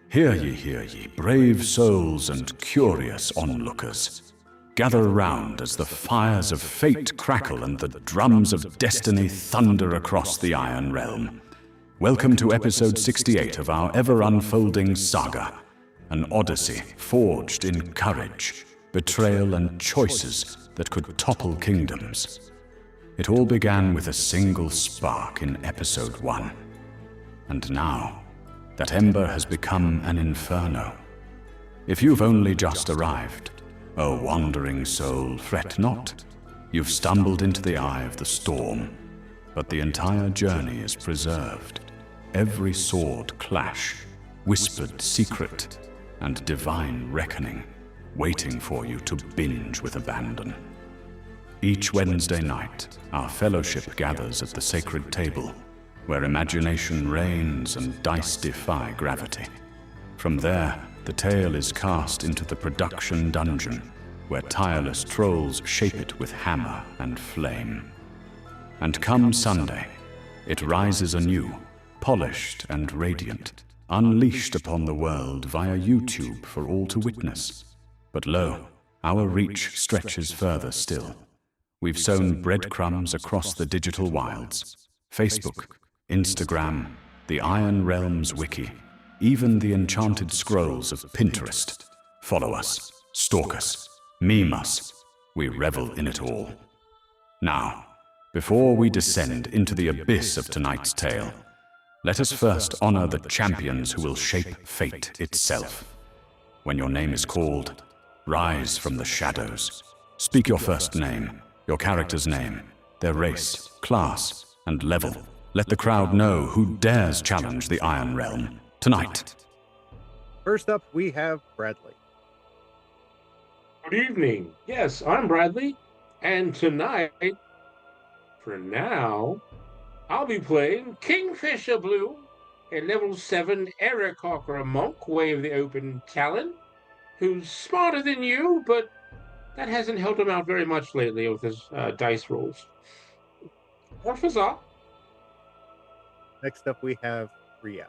hear ye, brave souls and curious onlookers. Gather round as the fires of fate crackle and the drums of destiny thunder across the Iron Realm. Welcome to episode 68 of our ever-unfolding saga, an odyssey forged in courage, betrayal, and choices that could topple kingdoms. It all began with a single spark in episode 1. And now, that ember has become an inferno. If you've only just arrived, O wandering soul, fret not. You've stumbled into the eye of the storm, but the entire journey is preserved. Every sword clash, whispered secret, and divine reckoning, waiting for you to binge with abandon. Each Wednesday night, our fellowship gathers at the sacred table, where imagination reigns and dice defy gravity. From there, the tale is cast into the production dungeon, where tireless trolls shape it with hammer and flame. And come Sunday, it rises anew, polished and radiant, unleashed upon the world via YouTube for all to witness. But lo, our reach stretches further still. We've sown breadcrumbs across the digital wilds, Facebook, Instagram, the Iron Realms wiki, even the enchanted scrolls of Pinterest. Follow us, stalk us, meme us. We revel in it all. Now, before we descend into the abyss of tonight's tale, let us first honor the champions who will shape fate itself. When your name is called, rise from the shadows. Speak your first name, your character's name, their race, class, and level. Let the crowd know who dares challenge the Iron Realm tonight. First up, we have Bradley. Good evening. Yes, I'm Bradley, and tonight, for now, I'll be playing Kingfisher Blue, a level 7 Aarakocra monk, Wave the Open Talon, who's smarter than you, but that hasn't helped him out very much lately with his dice rolls. What was that? Next up, we have Ria.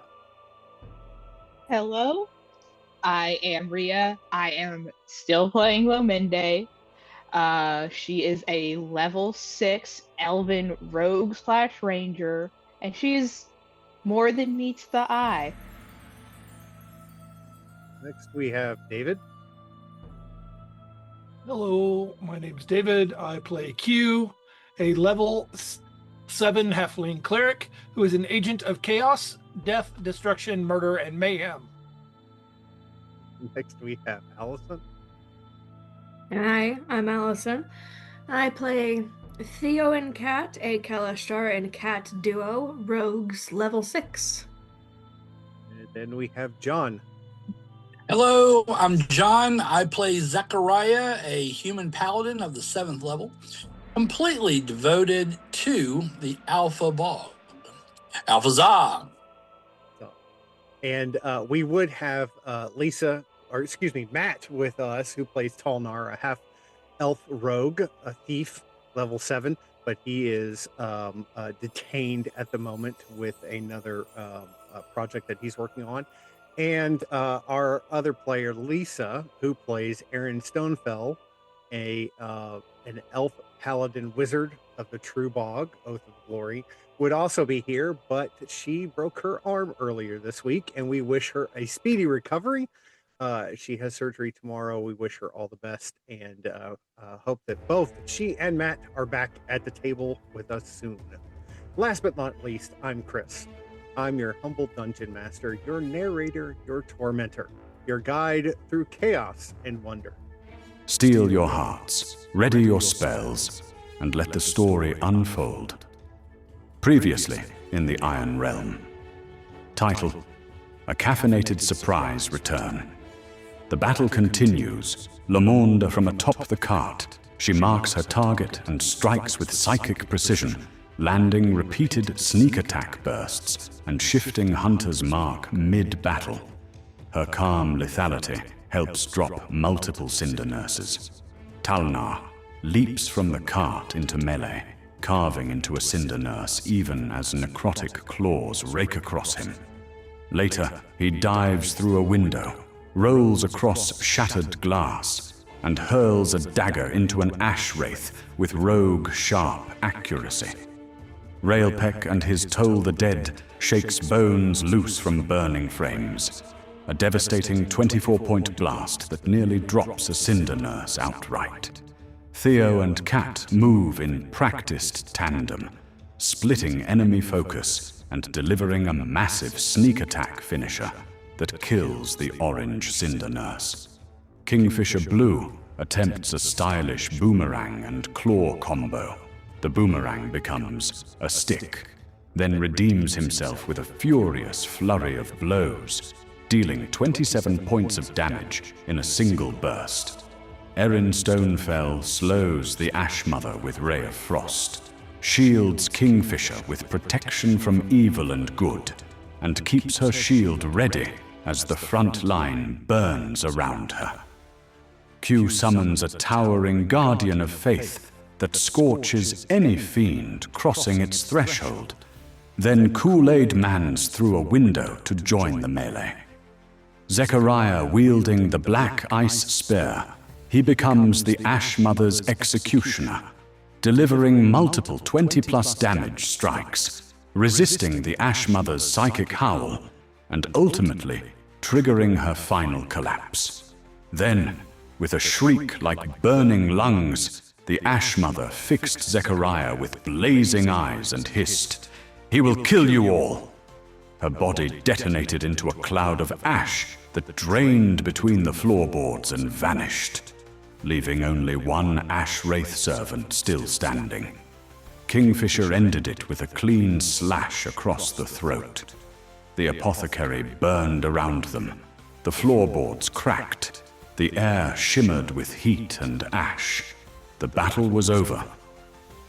Hello, I am Ria. I am still playing Lomende. She is a level 6 elven rogue/ranger, and she's more than meets the eye. Next, we have David. Hello, my name is David. I play Q, a level 7 halfling cleric who is an agent of chaos, death, destruction, murder, and mayhem. Next, we have Allison. Hi, I'm Allison. I play Theo and Kat, a Kalashtar and Cat duo, rogues level 6. And then we have John. Hello, I'm John. I play Zechariah, a human paladin of the 7th level, completely devoted to the Alpha Bog. Alpha Za! And we would have Matt with us, who plays Talnar, a half-elf rogue, a thief, level 7, but he is detained at the moment with another project that he's working on. And our other player, Lisa, who plays Aaron Stonefell, an elf paladin wizard of the True Bog, Oath of Glory, would also be here, but she broke her arm earlier this week, and we wish her a speedy recovery. She has surgery tomorrow. We wish her all the best, and hope that both she and Matt are back at the table with us soon. Last but not least, I'm Chris. I'm your humble dungeon master, your narrator, your tormentor, your guide through chaos and wonder. Steel your hearts, ready your spells, and let the story unfold. Previously in the Iron Realm. Title: A Caffeinated Surprise Return. The battle continues. Lamonda from atop the cart. She marks her target and strikes with psychic precision, landing repeated sneak attack bursts and shifting Hunter's mark mid-battle. Her calm lethality helps drop multiple Cinder Nurses. Talnar leaps from the cart into melee, carving into a Cinder Nurse even as necrotic claws rake across him. Later, he dives through a window, rolls across shattered glass, and hurls a dagger into an ash wraith with rogue, sharp accuracy. Railpeck and his Toll the Dead shakes bones loose from burning frames, a devastating 24-point blast that nearly drops a cinder nurse outright. Theo and Kat move in practiced tandem, splitting enemy focus and delivering a massive sneak attack finisher that kills the orange cinder nurse. Kingfisher Blue attempts a stylish boomerang and claw combo. The boomerang becomes a stick, then redeems himself with a furious flurry of blows, dealing 27 points of damage in a single burst. Erin Stonefell slows the Ash Mother with Ray of Frost, shields Kingfisher with protection from evil and good, and keeps her shield ready as the front line burns around her. Q summons a towering guardian of faith that scorches any fiend crossing its threshold, then Kool-Aid Mans through a window to join the melee. Zechariah wielding the black ice spear, he becomes the Ash Mother's executioner, delivering multiple 20-plus damage strikes, resisting the Ash Mother's psychic howl, and ultimately triggering her final collapse. Then, with a shriek like burning lungs, the Ash Mother fixed Zechariah with blazing eyes and hissed, "He will kill you all!" Her body detonated into a cloud of ash that drained between the floorboards and vanished, leaving only one Ash Wraith servant still standing. Kingfisher ended it with a clean slash across the throat. The apothecary burned around them. The floorboards cracked. The air shimmered with heat and ash. The battle was over,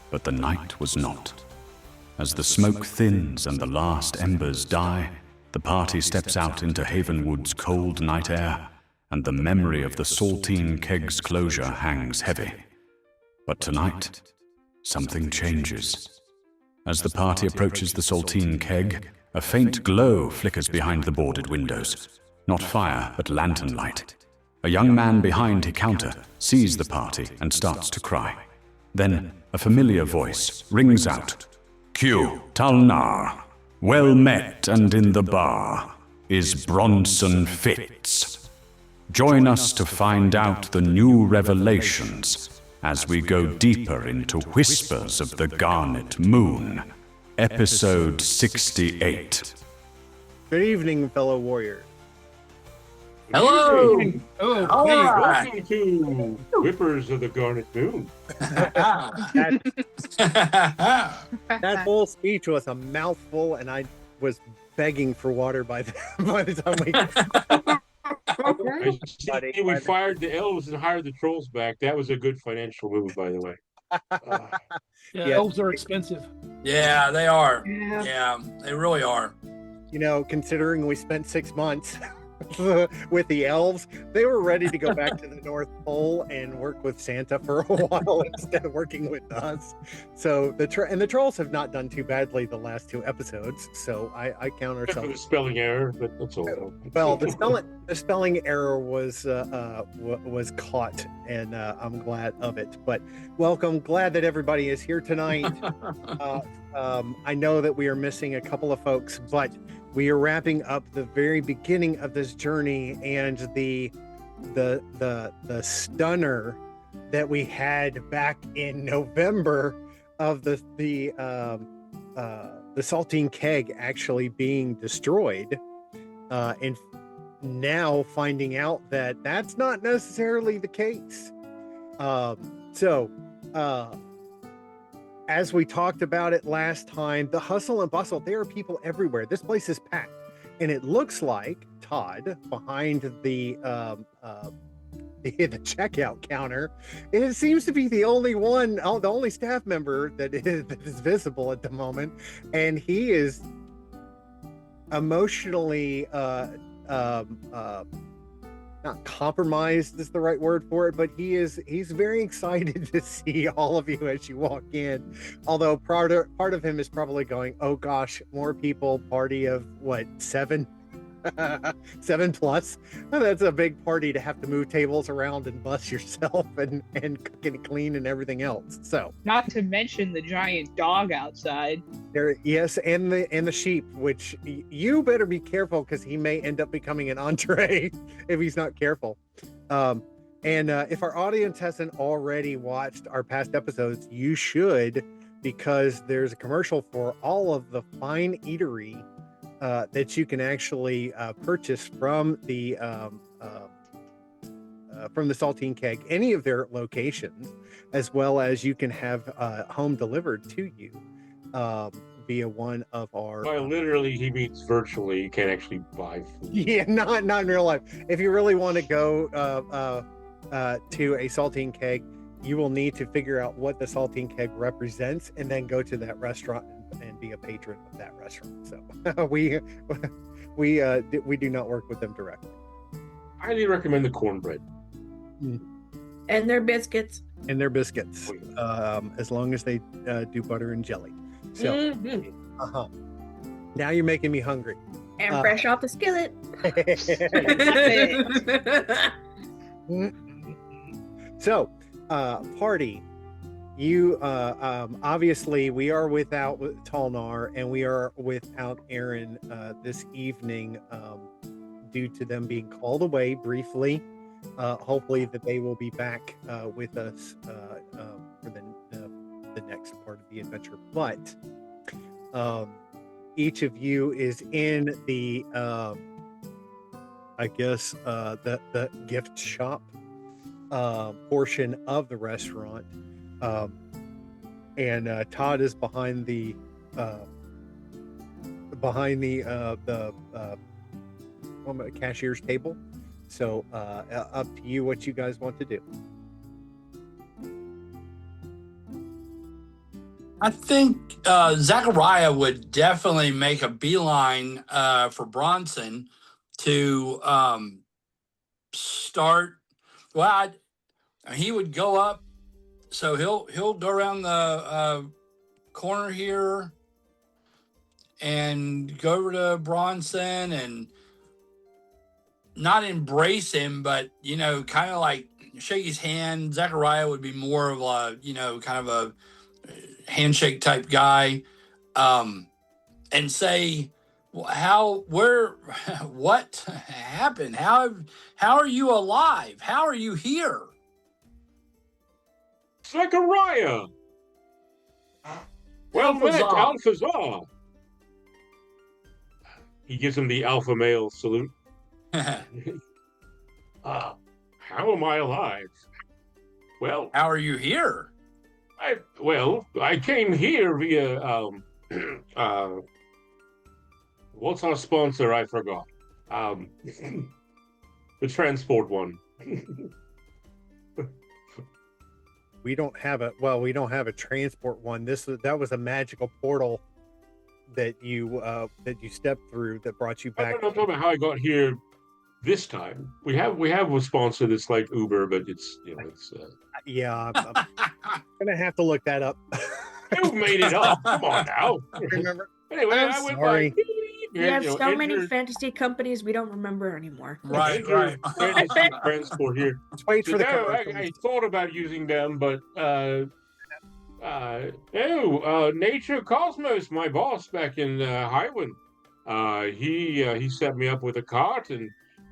but the night was not. As the smoke thins and the last embers die, the party steps out into Havenwood's cold night air, and the memory of the Saltine Keg's closure hangs heavy. But tonight, something changes. As the party approaches the Saltine Keg, a faint glow flickers behind the boarded windows. Not fire, but lantern light. A young man behind his counter sees the party and starts to cry. Then a familiar voice rings out. "Q, Talnar, well met and in the bar. Is Bronson Fitz? Join us to find out the new revelations as we go deeper into Whispers of the Garnet Moon, Episode 68. Good evening, fellow warriors. Hello! Oh, All hey. right. Welcome to Whippers of the Garnet Moon. That whole speech was a mouthful, and I was begging for water by the time we I see we fired the elves and hired the trolls back. That was a good financial move, by the way. Yeah, Yes. elves are expensive. Yeah, they are. Yeah. Yeah, they really are. You know, considering we spent 6 months with the elves, they were ready to go back to the North Pole and work with Santa for a while instead of working with us. So the trolls have not done too badly the last 2 episodes. So I count Except for the ourselves. spelling error, but that's all. Well, the spelling error was caught, and I'm glad of it. But welcome, glad that everybody is here tonight. I know that we are missing a couple of folks, but we are wrapping up the very beginning of this journey, and the stunner that we had back in November of the Saltine Keg actually being destroyed, and now finding out that that's not necessarily the case. As we talked about it last time, the hustle and bustle, there are people everywhere. This place is packed. And it looks like Todd behind the checkout counter, it seems to be the only staff member that is visible at the moment. And he is emotionally not compromised is the right word for it, but he's very excited to see all of you as you walk in. Although part of him is probably going, "Oh gosh, more people, party of what, 7?" 7+. That's a big party to have to move tables around and bus yourself and cook and clean and everything else. So Not to mention the giant dog outside. there, yes, and the sheep, which you better be careful because he may end up becoming an entree if he's not careful. And if our audience hasn't already watched our past episodes, you should, because there's a commercial for all of the fine eatery that you can actually purchase from the Saltine Keg, any of their locations, as well as you can have home delivered to you via one of our. Well, literally, he means virtually. You can't actually buy food. Yeah, not in real life. If you really want to go to a Saltine Keg, you will need to figure out what the Saltine Keg represents, and then go to that restaurant and be a patron of that restaurant. So we do not work with them directly. Highly recommend the cornbread. And their biscuits. And their biscuits, as long as they do butter and jelly. So, now you're making me hungry. And fresh off the skillet. So, party. You obviously, we are without Talnar, and we are without Aaron this evening due to them being called away briefly. Hopefully that they will be back with us for the next part of the adventure. But each of you is in the I guess the gift shop portion of the restaurant, and Todd is behind the cashier's table. So up to you what you guys want to do. I think Zachariah would definitely make a beeline for Bronson to start. Well, he would go up, so he'll go around the corner here and go over to Bronson and not embrace him, but kind of like shake his hand. Zachariah would be more of a kind of a handshake type guy, and say, what happened? How are you alive? How are you here? Zachariah! Well met, Alphazar! He gives him the alpha male salute. How am I alive? Well, how are you here? I came here via what's our sponsor? I forgot. The transport one. We don't have a transport one. That was a magical portal that you stepped through that brought you back. I'm not talking about how I got here this time. We have a sponsor that's like Uber, but it's yeah, I'm gonna have to look that up. You made it up. Come on now. Remember? Anyway, I went by. We have so many fantasy companies we don't remember anymore. Right. Fantasy transport here. Let's wait for the I thought about using them, but Nature Cosmos, my boss back in Highwind, he set me up with a cart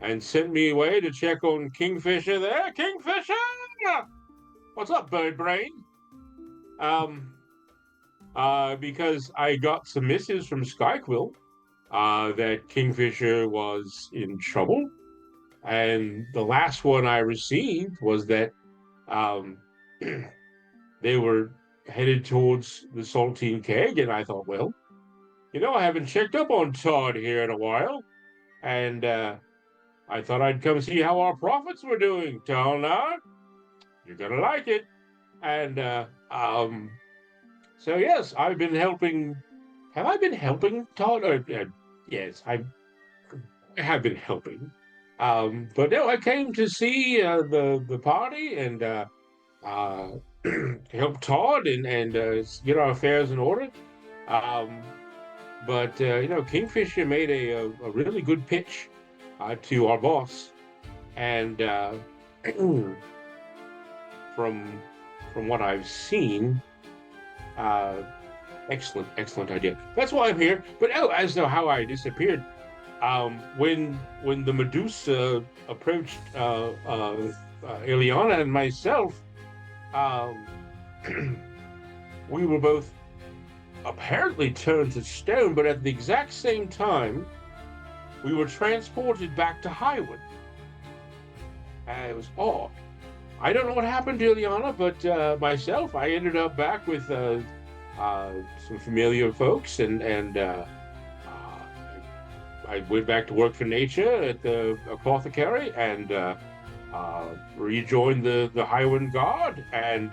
and sent me away to check on Kingfisher there. Kingfisher! What's up, bird brain? Because I got some missives from Skyquill that Kingfisher was in trouble. And the last one I received was that they were headed towards the Saltine Keg, and I thought, well, I haven't checked up on Todd here in a while, and I thought I'd come see how our profits were doing. Talnar, you're gonna like it. And so yes, I've been helping. Have I been helping Todd? Yes, I have been helping. But no, I came to see the party and help Todd and get our affairs in order. But Kingfisher made a really good pitch to our boss, and from what I've seen, excellent idea. That's why I'm here. But as to how I disappeared, when the Medusa approached Ileana and myself, um, we were both apparently turned to stone, but at the exact same time, we were transported back to Highwood. It was odd. I don't know what happened to Ileana, but myself, I ended up back with some familiar folks, and I went back to work for nature at the apothecary, and rejoined the Highland Guard, and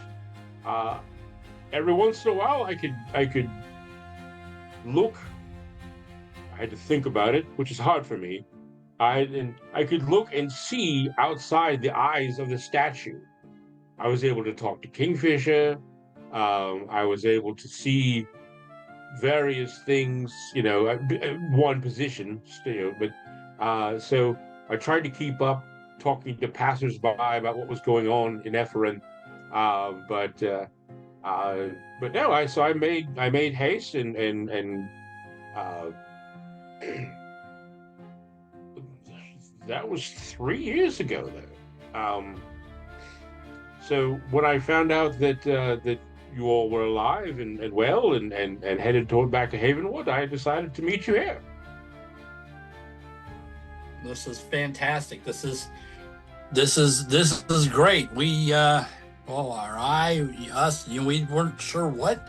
every once in a while I could look. I had to think about it, which is hard for me. I could look and see outside the eyes of the statue. I was able to talk to Kingfisher. I was able to see various things, one position still, but so I tried to keep up talking to passersby about what was going on in Ephraim, but no, I made haste, and that was 3 years ago though. So when I found out that you all were alive and well and headed back to Havenwood, I decided to meet you here. This is fantastic. This is great. We we weren't sure what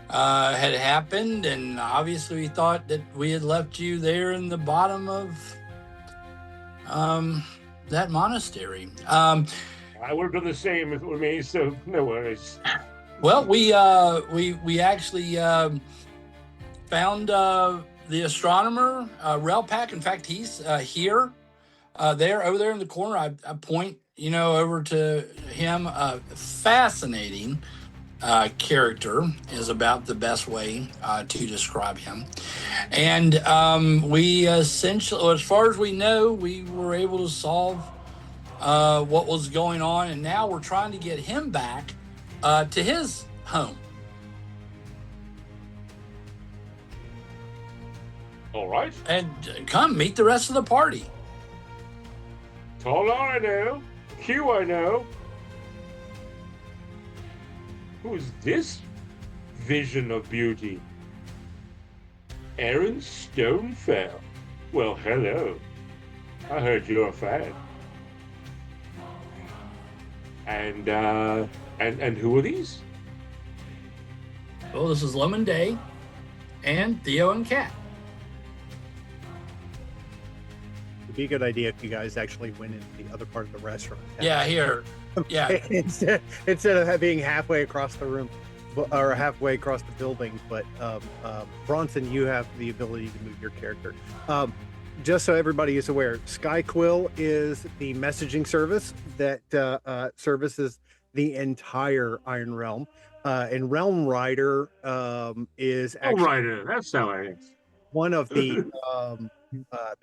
had happened, and obviously we thought that we had left you there in the bottom of that monastery. I would have done the same if it were me, so no worries. Well, we actually found the astronomer, Relpak. In fact, he's here, over there in the corner. I point, over to him. Fascinating character is about the best way to describe him. And we essentially, as far as we know, we were able to solve what was going on, and now we're trying to get him back to his home. All right. And come meet the rest of the party. Tall I know. Q I know. Who is this vision of beauty? Aaron Stonefell. Well, hello. I heard you're a fan. And who are these? Well, this is Lemon Day and Theo and Kat. It'd be a good idea if you guys actually went into the other part of the restaurant. Yeah, here. Yeah. instead of being halfway across the room or halfway across the building. But Bronson, you have the ability to move your character. Just so everybody is aware, Skyquill is the messaging service that services the entire Iron Realm. And Realm Rider is actually Rider. That's how I am. One of the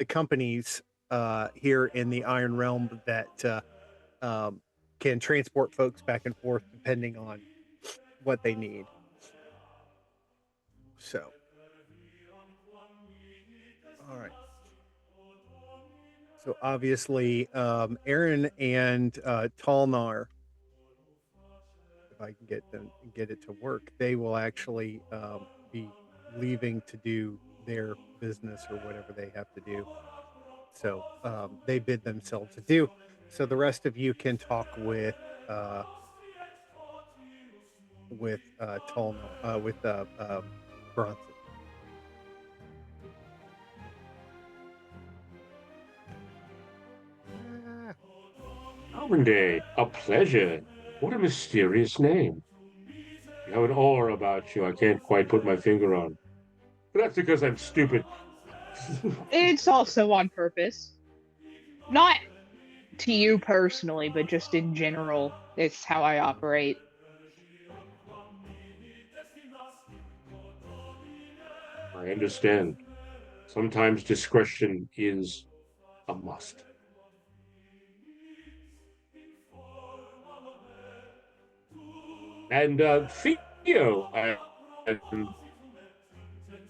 companies here in the Iron Realm that can transport folks back and forth depending on what they need. So, all right. So obviously, Aaron and Talnar, if I can get it to work, they will actually be leaving to do their business or whatever they have to do. So they bid themselves adieu. So the rest of you can talk with Talnar, with Bronson. Day, a pleasure. What a mysterious name. You have an aura about you I can't quite put my finger on. But that's because I'm stupid. It's also on purpose. Not to you personally, but just in general. It's how I operate. I understand. Sometimes discretion is a must. And Theo, and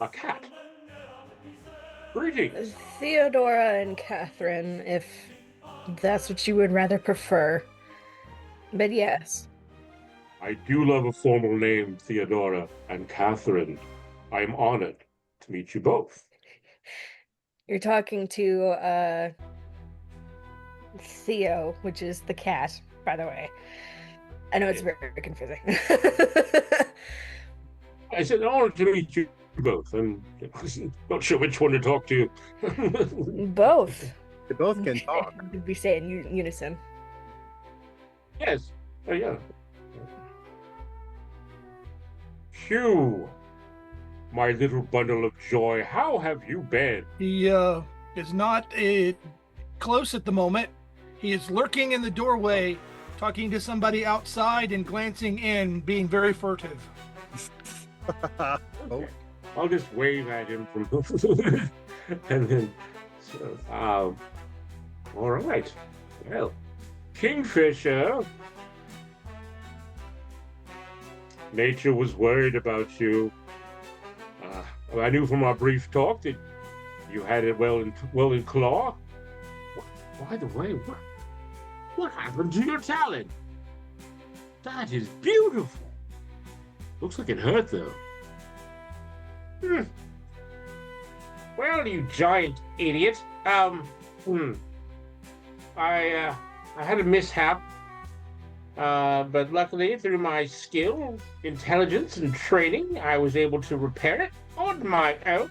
a cat. Greetings. Theodora and Catherine, if that's what you would rather prefer. But yes. I do love a formal name, Theodora and Catherine. I am honored to meet you both. You're talking to Theo, which is the cat, by the way. I know it's very confusing. I said, honor to meet you both. I'm not sure which one to talk to. Both. They both can talk. We say in unison. Yes. Oh, yeah. Hugh, my little bundle of joy, how have you been? He is not close at the moment. He is lurking in the doorway, talking to somebody outside and glancing in, being very furtive. Oh. I'll just wave at him from and then all right. Well, Kingfisher, nature was worried about you. I knew from our brief talk that you had it well in claw. By the way, what happened to your talent? That is beautiful. Looks like it hurt though. Well, you giant idiot. I had a mishap. But luckily, through my skill, intelligence, and training, I was able to repair it on my own.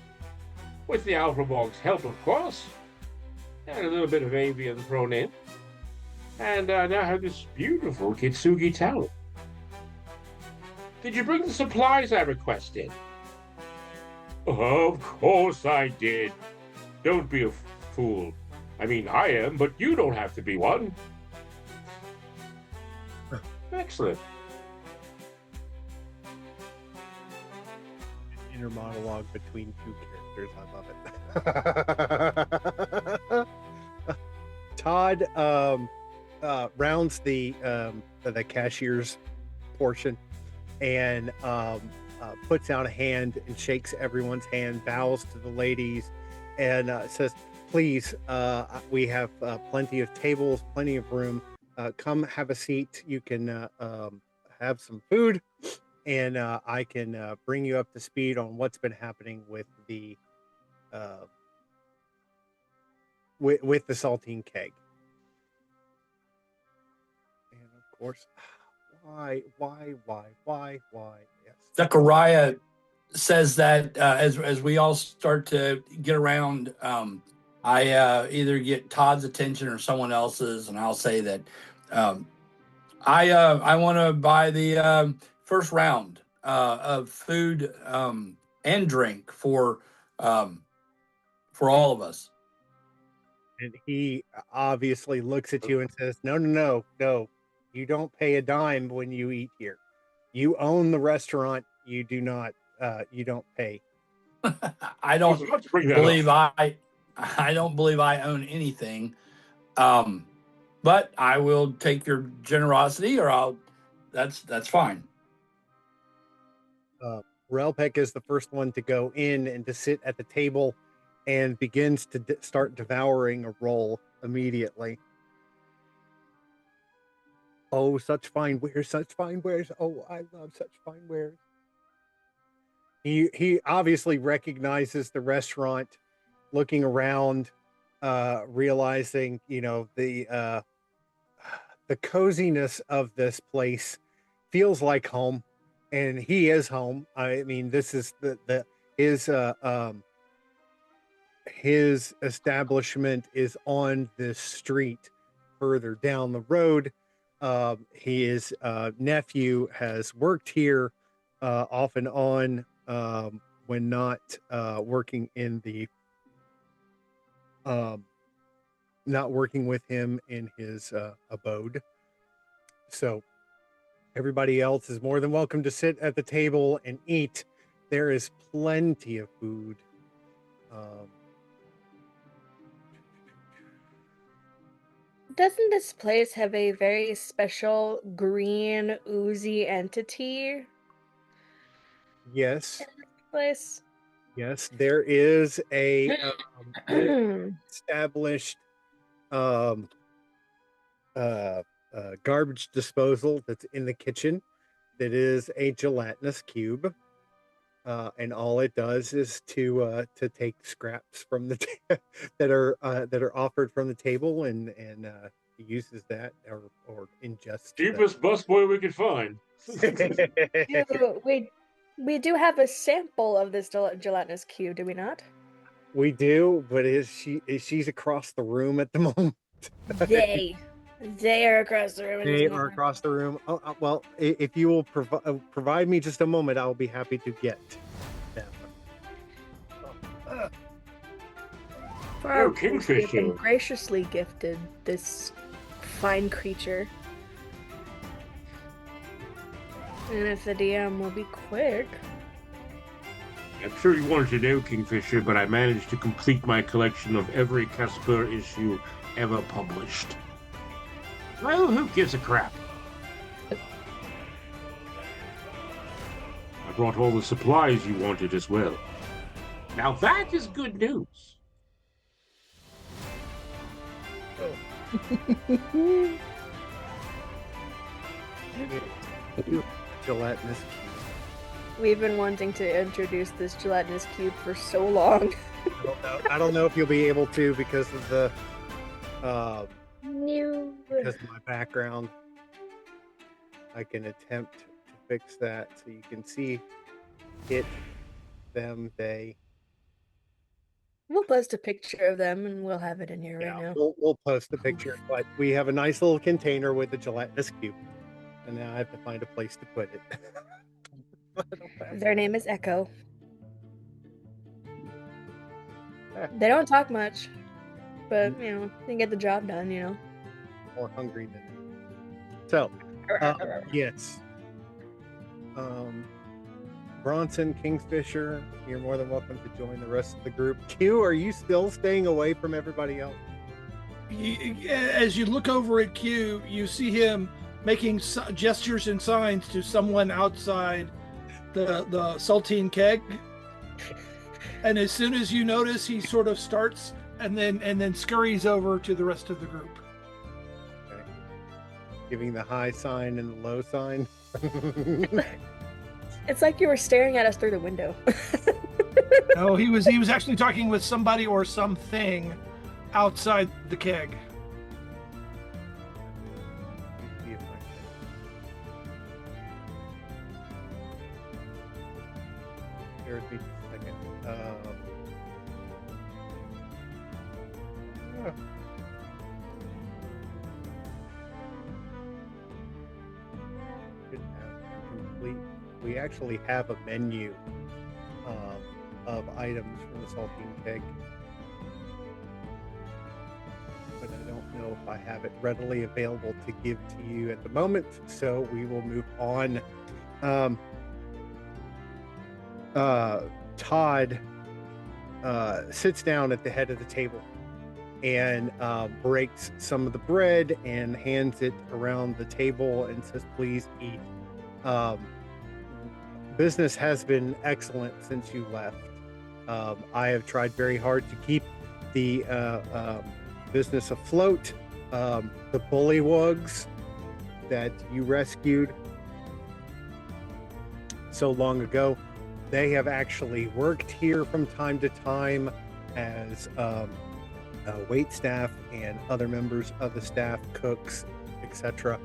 With the Alpha Bog's help, of course. And a little bit of avian thrown in. And now I have this beautiful Kitsugi talent. Did you bring the supplies I requested? Of course I did. Don't be a fool. I mean, I am, but you don't have to be one. Excellent. Inner monologue between two characters. I love it. Todd rounds the cashier's portion and puts out a hand and shakes everyone's hand, bows to the ladies, and says, please, we have plenty of tables, plenty of room. Come have a seat. You can have some food, and I can bring you up to speed on what's been happening with the with the saltine keg. And of course, why? Yes. Zechariah says that as we all start to get around, I either get Todd's attention or someone else's, and I'll say that I want to buy the first round of food and drink for all of us. And he obviously looks at you and says, no. You don't pay a dime when you eat here. You own the restaurant. You do not. You don't pay. I don't believe I don't believe I own anything. But I will take your generosity, or that's fine. Relpek is the first one to go in and to sit at the table and begins to start devouring a roll immediately. Oh, such fine wares, such fine wares. Oh, I love such fine wares. He obviously recognizes the restaurant, looking around, realizing, the coziness of this place feels like home, and he is home. I mean, this is his establishment is on this street further down the road. His nephew has worked here off and on when not working in the not working with him in his abode. So everybody else is more than welcome to sit at the table and eat. There is plenty of food. Doesn't this place have a very special green oozy entity? Yes, Place. yes, there is a established um, garbage disposal that's in the kitchen that is a gelatinous cube. And all it does is to take scraps from the that are offered from the table and uses that or ingests them. Cheapest busboy we could find. We do have a sample of this gelatinous cube, do we not? We do, but she's across the room at the moment. They are across the room. They are across the room. Oh, well, if you will provide me just a moment, I'll be happy to get them. For our Kingfisher. we've been graciously gifted this fine creature. And if the DM will be quick. I'm sure you wanted to know, Kingfisher, but I managed to complete my collection of every Casper issue ever published. Well, who gives a crap? I brought all the supplies you wanted as well. Now that is good news. Gelatinous cube. We've been wanting to introduce this gelatinous cube for so long. I don't know if you'll be able to because of the No. because of my background. I can attempt to fix that so you can see it, them, they. We'll post a picture of them and we'll have it in here right now. We'll post the picture, but we have a nice little container with the gelatinous cube, and now I have to find a place to put it. Their name is Echo. They don't talk much, but you know, they get the job done, you know. More hungry than me. So, yes. Bronson, Kingfisher, you're more than welcome to join the rest of the group. Q, are you still staying away from everybody else? As you look over at Q, you see him making gestures and signs to someone outside the saltine keg. And as soon as you notice, he sort of starts and then scurries over to the rest of the group. Okay. Giving the high sign and the low sign. It's like you were staring at us through the window. No, he was actually talking with somebody or something outside the keg. See if I can. Bear with me just a second. Should have complete. We actually have a menu of items from the saltine keg, but I don't know if I have it readily available to give to you at the moment, so we will move on. Todd sits down at the head of the table and breaks some of the bread and hands it around the table and says, "Please eat. Business has been excellent since you left. I have tried very hard to keep the business afloat. The bullywugs that you rescued so long ago, they have actually worked here from time to time as wait staff, and other members of the staff, cooks, etc.,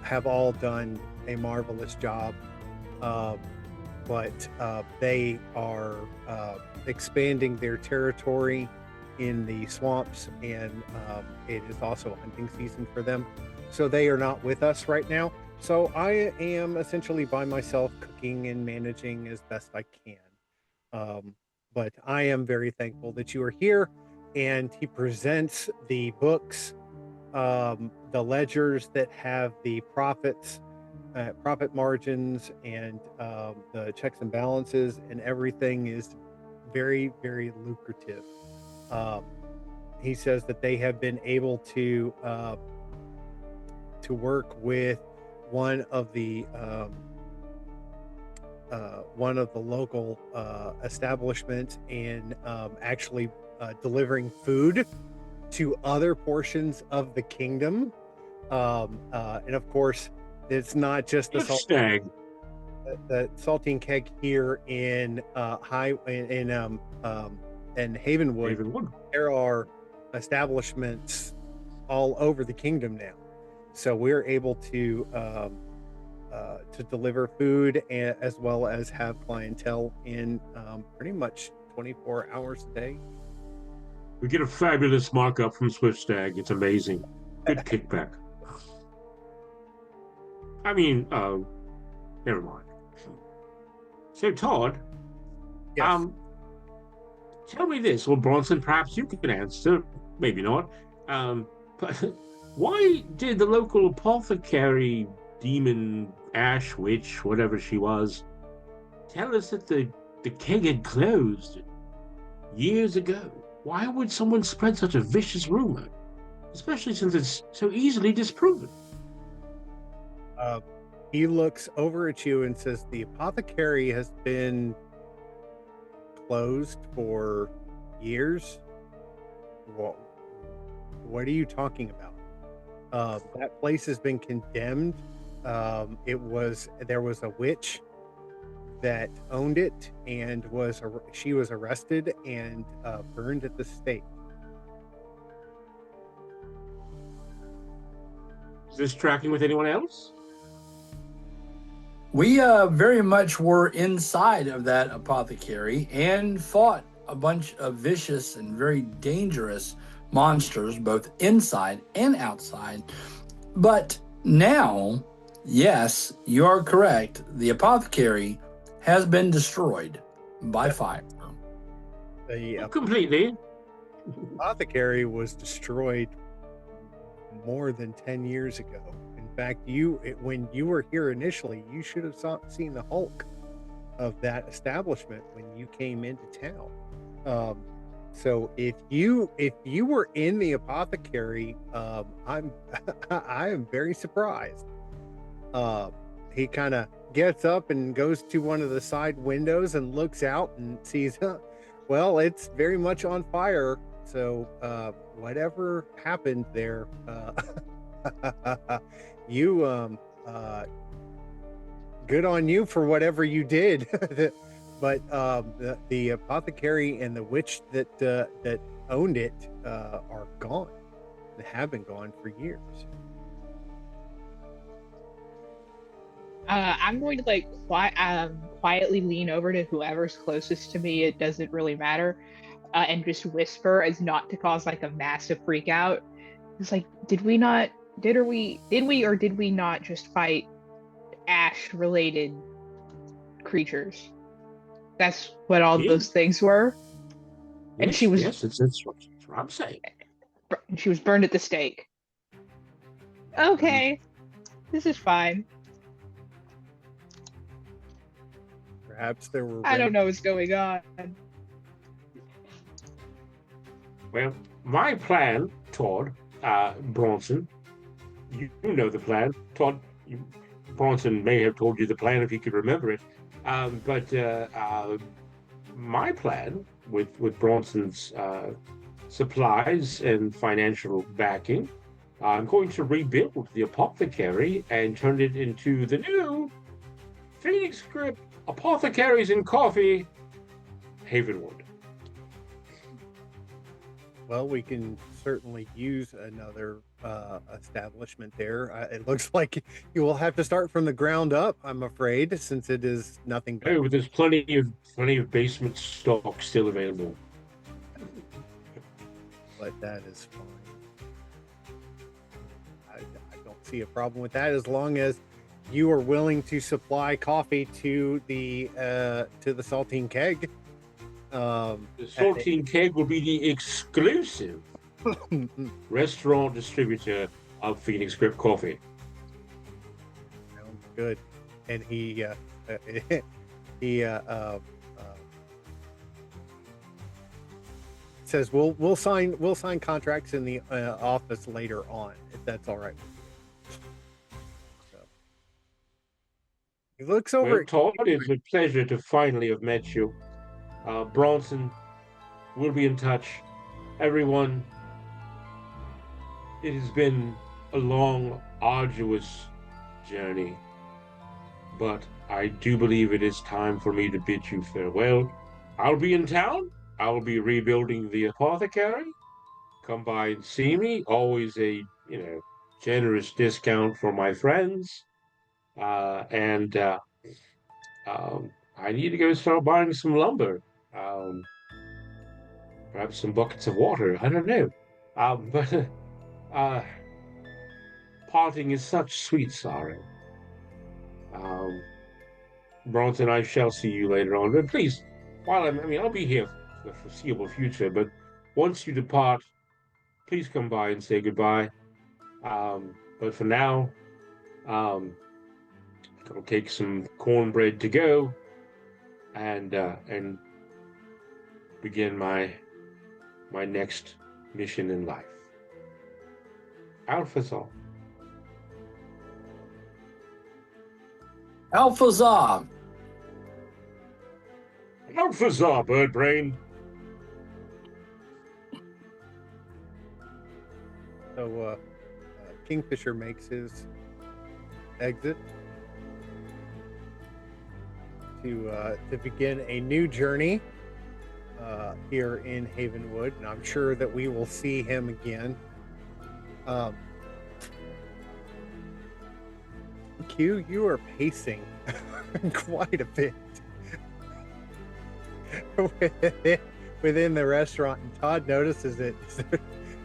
have all done a marvelous job. But they are expanding their territory in the swamps, and it is also hunting season for them. So they are not with us right now. So I am essentially by myself, cooking and managing as best I can. But I am very thankful that you are here. And he presents the books, the ledgers that have the profits profit margins and the checks and balances and everything is very, very lucrative. He says that they have been able to work with one of the local establishments in actually delivering food to other portions of the kingdom. And of course, it's not just the saltine keg here in in Havenwood. There are establishments all over the kingdom now, so we're able to deliver food as well as have clientele in pretty much 24 hours a day. We get a fabulous markup from Swift Stag. It's amazing. Good kickback. I mean, never mind. So, Todd, Yes. Tell me this, or Bronson, perhaps you can answer, maybe not. But why did the local apothecary, demon, ash witch, whatever she was, tell us that the keg had closed years ago? Why would someone spread such a vicious rumor, especially since it's so easily disproven? He looks over at you and says, the apothecary has been closed for years. What are you talking about? That place has been condemned. There was a witch that owned it and she was arrested and burned at the stake. Is this tracking with anyone else? We very much were inside of that apothecary and fought a bunch of vicious and very dangerous monsters, both inside and outside. But now, yes, you are correct. The apothecary has been destroyed by fire. The Completely. apothecary was destroyed more than 10 years ago. In fact, when you were here initially, you should have seen the hulk of that establishment when you came into town. So if you were in the apothecary, I am very surprised. He kind of gets up and goes to one of the side windows and looks out and sees, well, it's very much on fire. So whatever happened there, you good on you for whatever you did. But the apothecary and the witch that owned it are gone and have been gone for years. I'm going to quietly lean over to whoever's closest to me. It doesn't really matter, and just whisper as not to cause like a massive freak out. It's like, did we not just fight ash related creatures? That's what all those things were. And she was that's what I'm saying. She was burned at the stake. Okay, this is fine. Perhaps there were. I don't know what's going on. Well, my plan, Todd, Bronson, you know the plan. Todd, Bronson may have told you the plan if he could remember it. But my plan with Bronson's supplies and financial backing, I'm going to rebuild the apothecary and turn it into the new Phoenix Script Apothecaries and Coffee, Havenwood. Well, we can certainly use another establishment there. It looks like you will have to start from the ground up, I'm afraid, since it is nothing but... Oh, but there's plenty of basement stock still available. But that is fine. I don't see a problem with that as long as you are willing to supply coffee to the saltine keg. The saltine keg will be the exclusive restaurant distributor of Phoenix Script Coffee. Sounds good. And he he says we'll sign contracts in the office later on if that's all right. So he looks over. Well, Todd, it's a pleasure to finally have met you. Bronson, we'll be in touch. Everyone, it has been a long, arduous journey, but I do believe it is time for me to bid you farewell. I'll be in town. I'll be rebuilding the apothecary. Come by and see me. Always a generous discount for my friends. And I need to go start buying some lumber. Um, Perhaps some buckets of water. I don't know. But uh, parting is such sweet sorrow. Um, Bronson, I shall see you later on. But please, I'll be here for the foreseeable future. But once you depart, please come by and say goodbye. But for now, um, I'll take some cornbread to go and begin my next mission in life. Alphazar. Alphazar. Alphazar, Birdbrain. So Kingfisher makes his exit to begin a new journey here in Havenwood, and I'm sure that we will see him again. Q, you are pacing quite a bit within the restaurant, and Todd notices it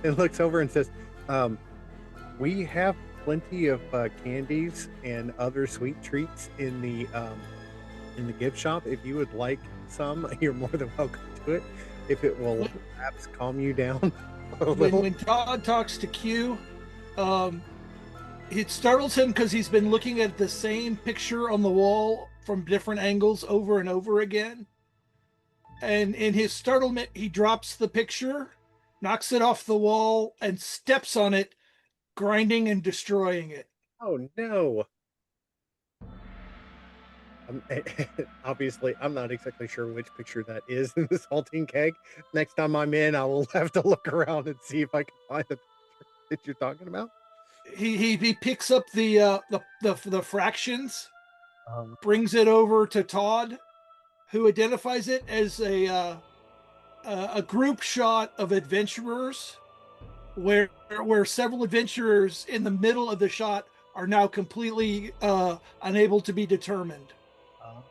and looks over and says, we have plenty of candies and other sweet treats in the gift shop. If you would like some, you're more than welcome to it. If it will perhaps calm you down a little. When Todd talks to Q, it startles him because he's been looking at the same picture on the wall from different angles over and over again. And in his startlement, he drops the picture, knocks it off the wall, and steps on it, grinding and destroying it. Oh no. Obviously, I'm not exactly sure which picture that is in the saltine keg. Next time I'm in, I will have to look around and see if I can find the picture that you're talking about. He picks up the fractions, brings it over to Todd, who identifies it as a group shot of adventurers, where several adventurers in the middle of the shot are now completely unable to be determined.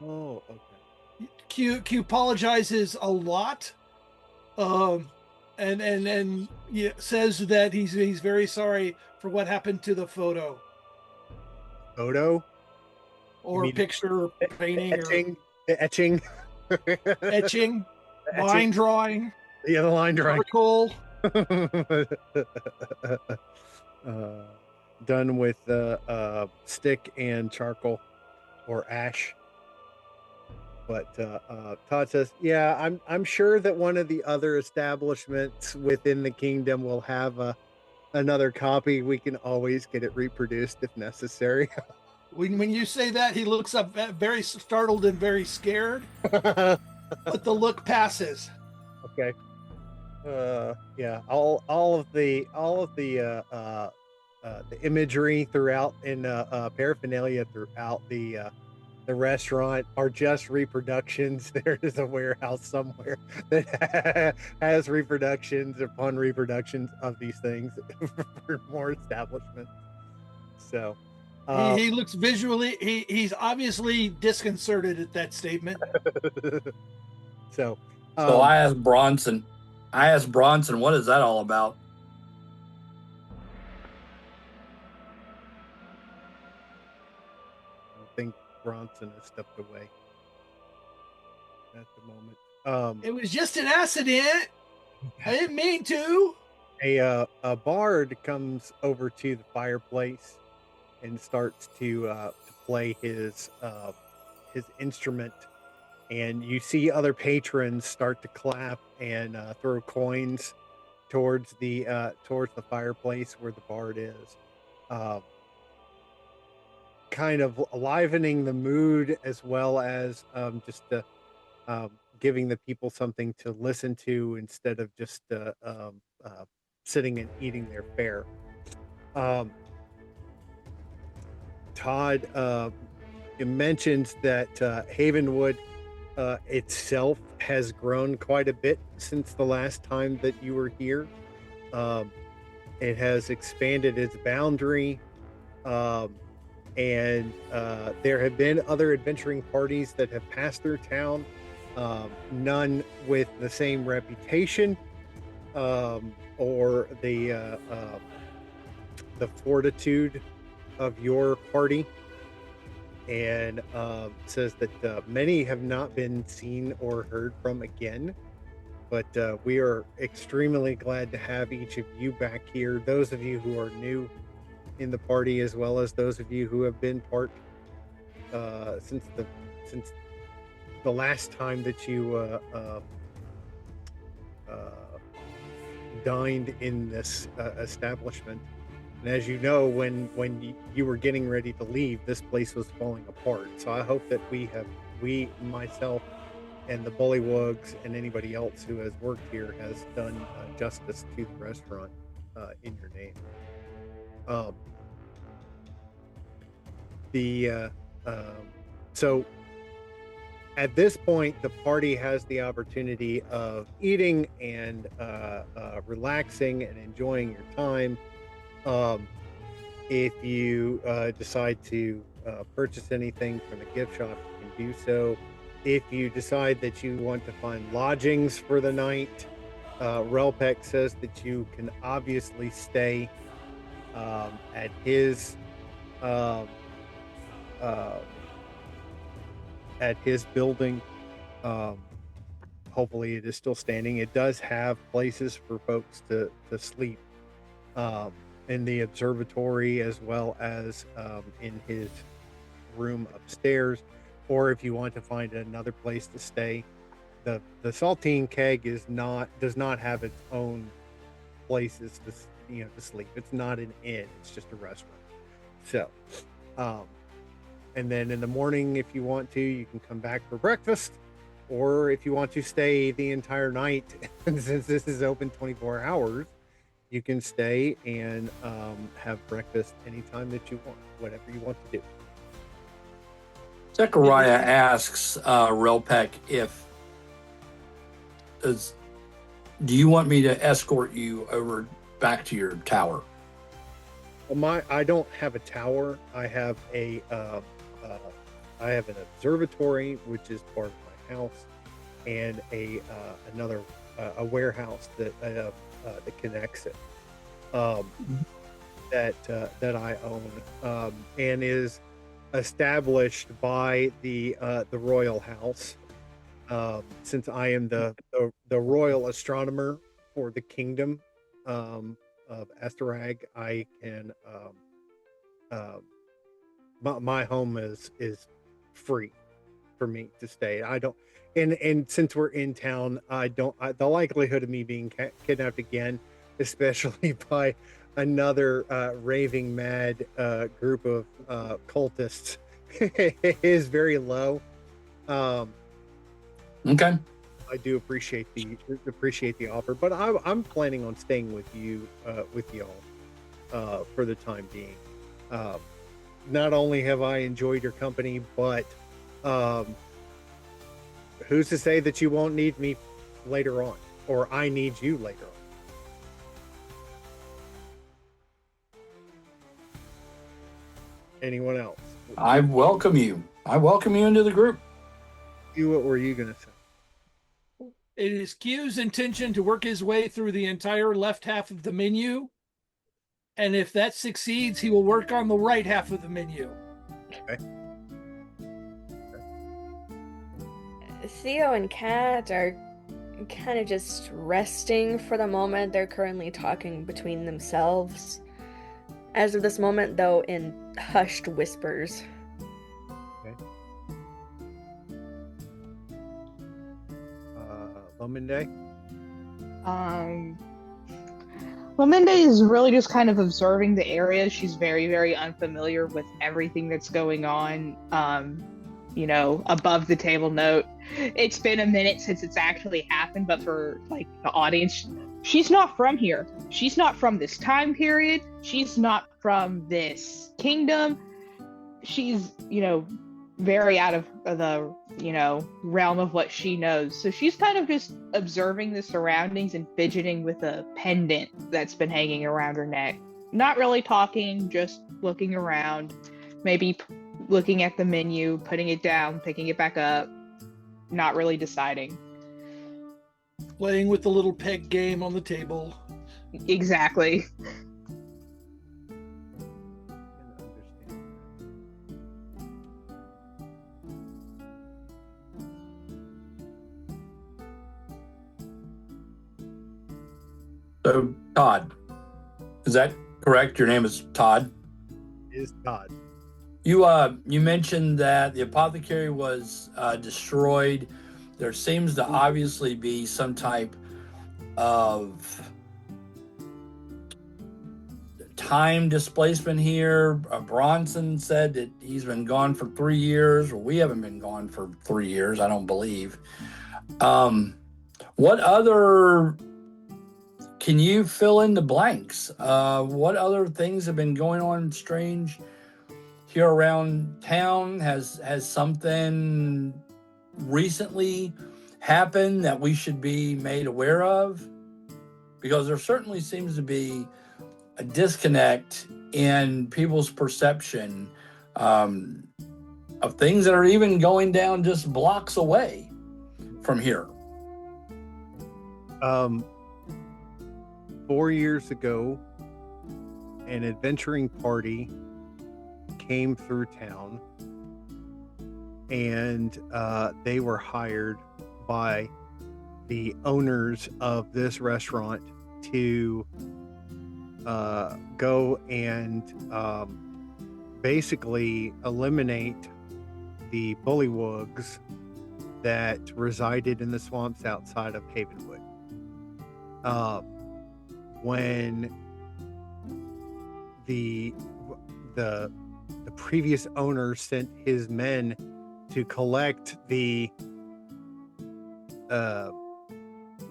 Oh, okay. Q apologizes a lot, and says that he's very sorry for what happened to the photo or picture, painting, etching, line drawing. Yeah, the line drawing. Charcoal. Done with stick and charcoal or ash. But Todd says, yeah, I'm sure that one of the other establishments within the kingdom will have another copy. We can always get it reproduced if necessary. When you say that, he looks up very startled and very scared, but the look passes. Okay. Yeah, all of the imagery throughout and paraphernalia throughout the restaurant are just reproductions. There is a warehouse somewhere that has reproductions upon reproductions of these things for more establishments. So he looks visually, he's obviously disconcerted at that statement. So I asked Bronson, what is that all about? I think Bronson has stepped away at the moment. It was just an accident. I didn't mean to. A bard comes over to the fireplace and starts to play his instrument. And you see other patrons start to clap and throw coins towards the fireplace where the bard is, kind of livening the mood, as well as just giving the people something to listen to instead of just sitting and eating their fare. Todd it mentions that Havenwood itself has grown quite a bit since the last time that you were here. It has expanded its boundary, and there have been other adventuring parties that have passed through town, none with the same reputation or the fortitude of your party. And says that many have not been seen or heard from again, but we are extremely glad to have each of you back here, those of you who are new in the party, as well as those of you who have been part since the last time that you dined in this establishment. And as you know, when you were getting ready to leave, this place was falling apart. So I hope that myself, and the Bullywugs, and anybody else who has worked here has done justice to the restaurant in your name. So at this point, the party has the opportunity of eating and relaxing and enjoying your time. If you decide to purchase anything from the gift shop, you can do so. If you decide that you want to find lodgings for the night, Relpek says that you can obviously stay at his building. Hopefully it is still standing. It does have places for folks to sleep in the observatory, as well as in his room upstairs. Or if you want to find another place to stay, the Saltine Keg does not have its own places to sleep. It's not an inn, it's just a restaurant. So and then in the morning, if you want to, you can come back for breakfast, or if you want to stay the entire night, since this is open 24 hours, you can stay and have breakfast anytime that you want, whatever you want to do. Zechariah asks Relpek do you want me to escort you over back to your tower? Well, I don't have a tower. I have an observatory, which is part of my house, and another warehouse that connects it, that I own, and is established by the royal house. Since I am the royal astronomer for the kingdom of Esterag, I can my home is free for me to stay. I don't, and since we're in town, the likelihood of me being kidnapped again, especially by another raving mad group of cultists, is very low. Okay. I do appreciate the offer, but I'm planning on staying with y'all for the time being. Not only have I enjoyed your company, but who's to say that you won't need me later on, or I need you later on? Anyone else? I welcome you. I welcome you into the group. What were you going to say? It is Q's intention to work his way through the entire left half of the menu. And if that succeeds, he will work on the right half of the menu. Okay. Theo and Kat are kind of just resting for the moment. They're currently talking between themselves. As of this moment, though, in hushed whispers. Lominde? Luminde is really just kind of observing the area. She's very, very unfamiliar with everything that's going on. Above the table note. It's been a minute since it's actually happened, but for like the audience, she's not from here. She's not from this time period. She's not from this kingdom. She's, very out of the, realm of what she knows. So she's kind of just observing the surroundings and fidgeting with a pendant that's been hanging around her neck. Not really talking, just looking around, maybe looking at the menu, putting it down, picking it back up, not really deciding. Playing with the little peg game on the table. Exactly. So, Todd, is that correct? Your name is Todd? Is Todd. You mentioned that the apothecary was destroyed. There seems to obviously be some type of time displacement here. Bronson said that he's been gone for 3 years. Well, we haven't been gone for 3 years, I don't believe. What other... Can you fill in the blanks? What other things have been going on strange here around town? Has something recently happened that we should be made aware of? Because there certainly seems to be a disconnect in people's perception of things that are even going down just blocks away from here. 4 years ago, an adventuring party came through town, and they were hired by the owners of this restaurant to go and basically eliminate the bullywugs that resided in the swamps outside of Havenwood. When the previous owner sent his men to collect the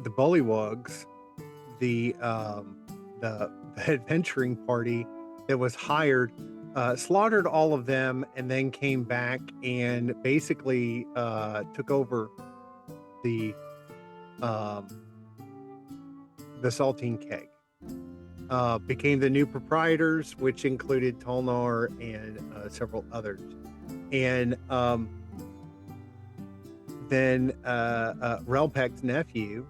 bullywugs, the adventuring party that was hired slaughtered all of them, and then came back and basically took over the Saltine Keg. Became the new proprietors, which included Tolnar and several others. And then Relpek's nephew,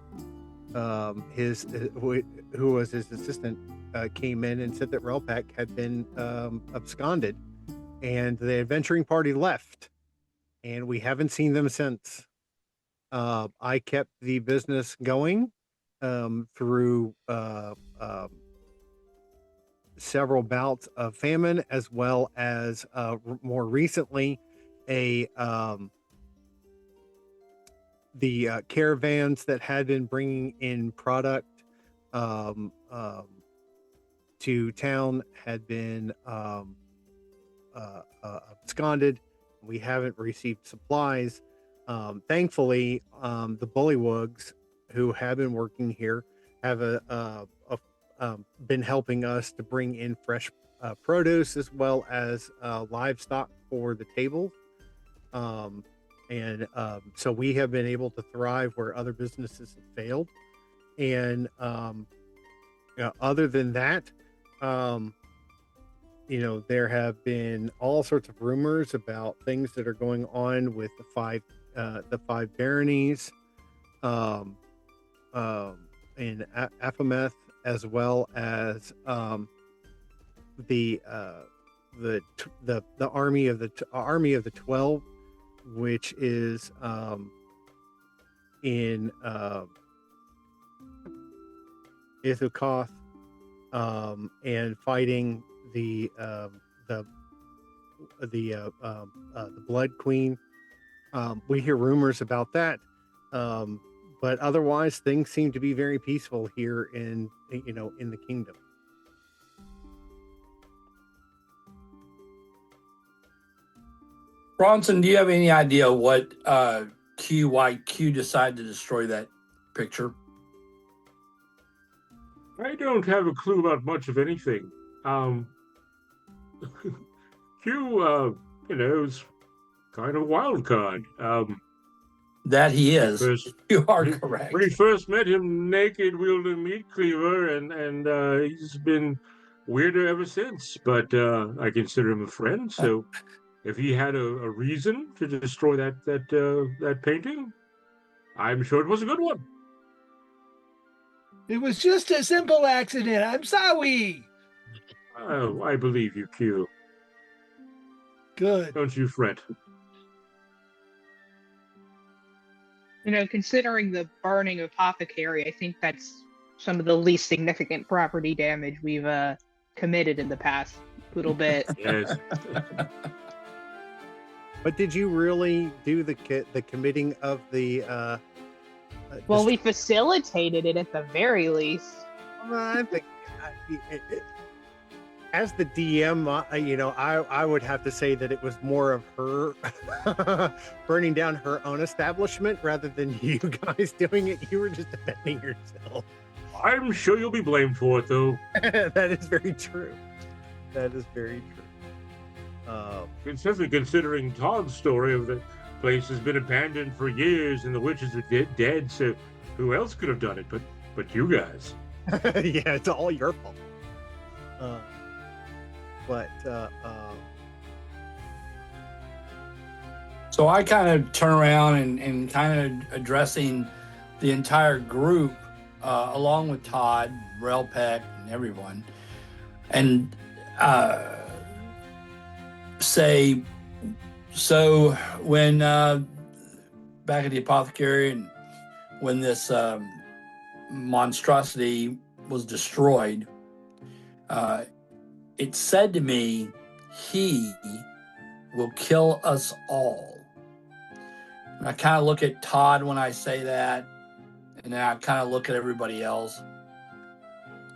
who was his assistant, came in and said that Relpek had been absconded, and the adventuring party left, and we haven't seen them since. I kept the business going through several bouts of famine, as well as more recently the caravans that had been bringing in product to town had been absconded. We haven't received supplies. Thankfully, the bullywugs who have been working here have been helping us to bring in fresh produce, as well as livestock for the table. So we have been able to thrive where other businesses have failed. And other than that, there have been all sorts of rumors about things that are going on with the five baronies in Aphameth, as well as the army of the 12, which is in Ithukoth, and fighting the the Blood Queen. We hear rumors about that, but otherwise things seem to be very peaceful here in the kingdom. Bronson, do you have any idea why Q decided to destroy that picture? I don't have a clue about much of anything. Q, is kind of a wild card. That he is. First, You are correct. when we first met him, naked, wielding a meat cleaver, and he's been weirder ever since. But I consider him a friend, so if he had a reason to destroy that painting, I'm sure it was a good one. It was just a simple accident. I'm sorry. Oh, I believe you, Q. Good. Don't you fret. Considering the burning apothecary, I think that's some of the least significant property damage we've committed in the past little bit. Yes. But did you really do the committing of the? Well, we facilitated it at the very least. I think, as the DM, I would have to say that it was more of her burning down her own establishment rather than you guys doing it. You were just defending yourself. I'm sure you'll be blamed for it, though. That is very true. That is very true. Especially considering Todd's story of the place has been abandoned for years and the witches are dead, so who else could have done it but you guys? Yeah, it's all your fault. So I kind of turn around and kind of addressing the entire group, along with Todd, Relpeck, and everyone, and say, so when back at the apothecary and when this monstrosity was destroyed, it said to me, he will kill us all. And I kind of look at Todd when I say that, and then I kind of look at everybody else.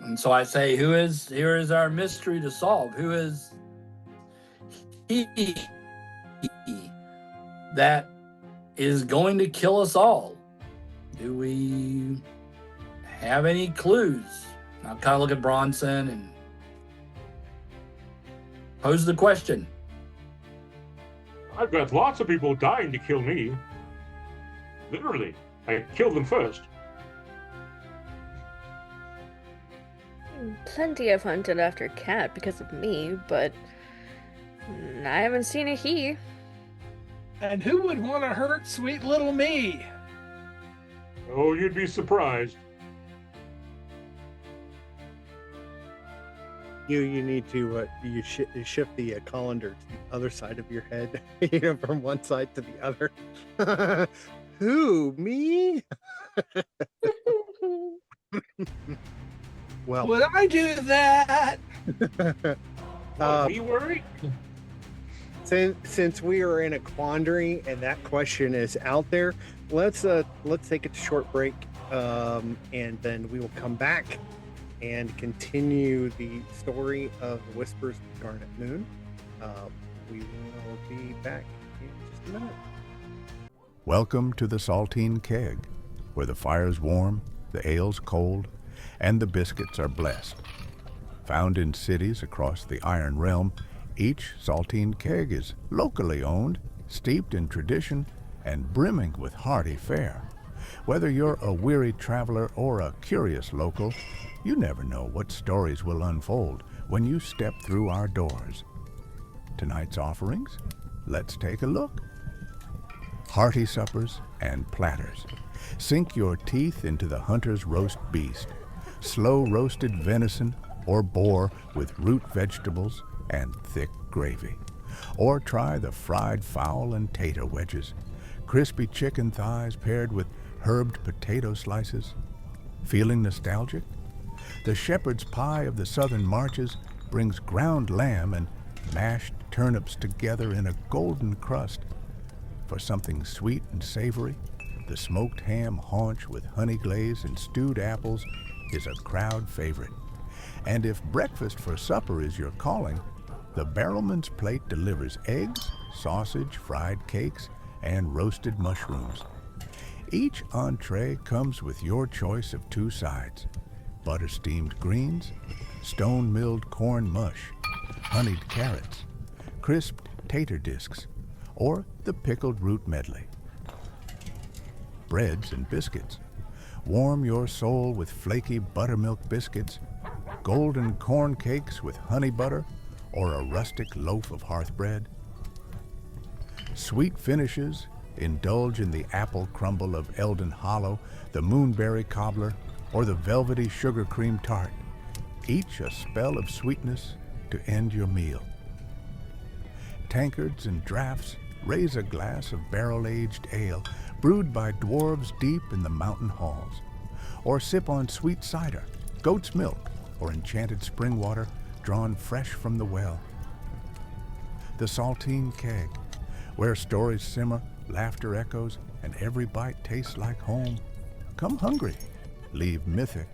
And so I say, here is our mystery to solve. Who is he that is going to kill us all? Do we have any clues? And I'll kind of look at Bronson and pose the question. I've got lots of people dying to kill me. Literally, I killed them first. Plenty have hunted after Cat because of me, but I haven't seen a he. And who would want to hurt sweet little me? Oh, you'd be surprised. You need to shift the colander to the other side of your head, from one side to the other. Who, me? Well, Would I do that? We worry? Since we are in a quandary and that question is out there, let's take a short break, and then we will come back and continue the story of the Whispers of Garnet Moon. We will be back in just a minute. Welcome to the Saltine Keg, where the fire's warm, the ale's cold, and the biscuits are blessed. Found in cities across the Iron Realm, each Saltine Keg is locally owned, steeped in tradition, and brimming with hearty fare. Whether you're a weary traveler or a curious local, you never know what stories will unfold when you step through our doors. Tonight's offerings? Let's take a look. Hearty suppers and platters. Sink your teeth into the hunter's roast beast, slow-roasted venison or boar with root vegetables and thick gravy. Or try the fried fowl and tater wedges, crispy chicken thighs paired with herbed potato slices. Feeling nostalgic? The shepherd's pie of the southern marches brings ground lamb and mashed turnips together in a golden crust. For something sweet and savory, the smoked ham haunch with honey glaze and stewed apples is a crowd favorite. And if breakfast for supper is your calling, the Barrelman's Plate delivers eggs, sausage, fried cakes, and roasted mushrooms. Each entree comes with your choice of 2 sides: butter-steamed greens, stone-milled corn mush, honeyed carrots, crisped tater discs, or the pickled root medley. Breads and biscuits. Warm your soul with flaky buttermilk biscuits, golden corn cakes with honey butter, or a rustic loaf of hearth bread. Sweet finishes. Indulge in the apple crumble of Eldon Hollow, the moonberry cobbler, or the velvety sugar cream tart. Each a spell of sweetness to end your meal. Tankards and draughts. Raise a glass of barrel-aged ale brewed by dwarves deep in the mountain halls. Or sip on sweet cider, goat's milk, or enchanted spring water drawn fresh from the well. The Saltine Keg, where stories simmer, laughter echoes, and every bite tastes like home. Come hungry, leave mythic.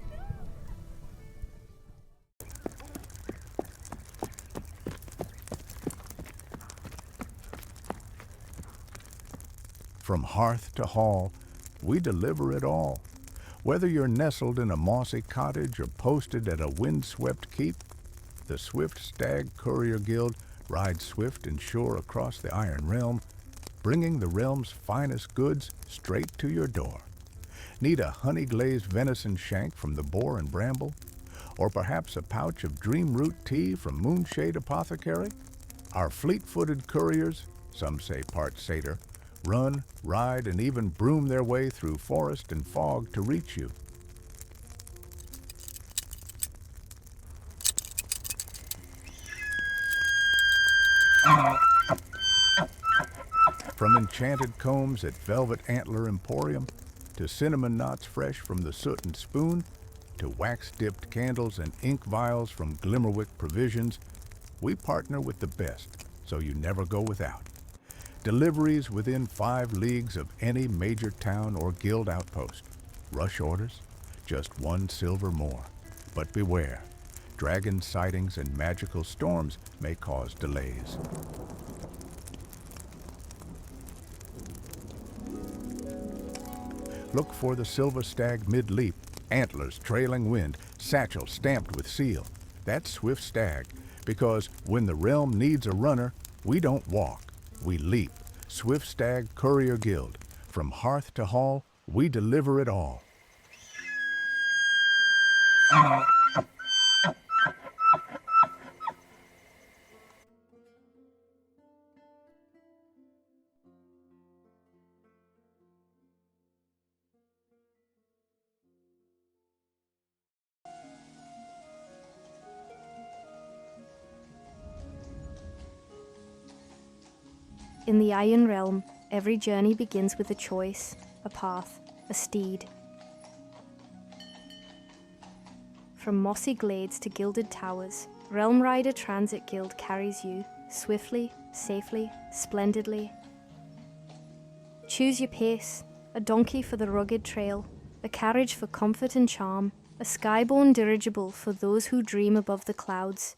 From hearth to hall, we deliver it all. Whether you're nestled in a mossy cottage or posted at a windswept keep, the Swift Stag Courier Guild rides swift and sure across the Iron Realm, bringing the realm's finest goods straight to your door. Need a honey-glazed venison shank from the boar and bramble? Or perhaps a pouch of dream root tea from Moonshade Apothecary? Our fleet-footed couriers, some say part satyr, run, ride, and even broom their way through forest and fog to reach you. From enchanted combs at Velvet Antler Emporium, to cinnamon knots fresh from the Soot and Spoon, to wax-dipped candles and ink vials from Glimmerwick Provisions, we partner with the best, so you never go without. Deliveries within 5 leagues of any major town or guild outpost. Rush orders, just 1 silver more. But beware, dragon sightings and magical storms may cause delays. Look for the Silver Stag mid-leap, antlers trailing wind, satchel stamped with seal. That's Swift Stag, because when the realm needs a runner, we don't walk, we leap. Swift Stag Courier Guild. From hearth to hall, we deliver it all. In the Iron Realm, every journey begins with a choice, a path, a steed. From mossy glades to gilded towers, Realm Rider Transit Guild carries you swiftly, safely, splendidly. Choose your pace, a donkey for the rugged trail, a carriage for comfort and charm, a skyborne dirigible for those who dream above the clouds.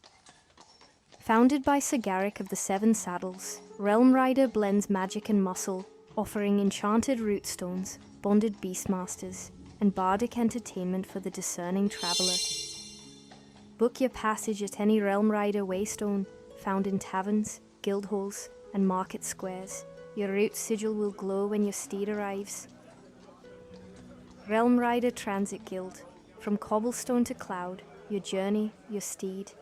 Founded by Sir Garrick of the Seven Saddles, Realm Rider blends magic and muscle, offering enchanted root stones, bonded beastmasters, and bardic entertainment for the discerning traveler. Book your passage at any Realm Rider waystone, found in taverns, guild halls, and market squares. Your route sigil will glow when your steed arrives. Realm Rider Transit Guild. From cobblestone to cloud, your journey, your steed.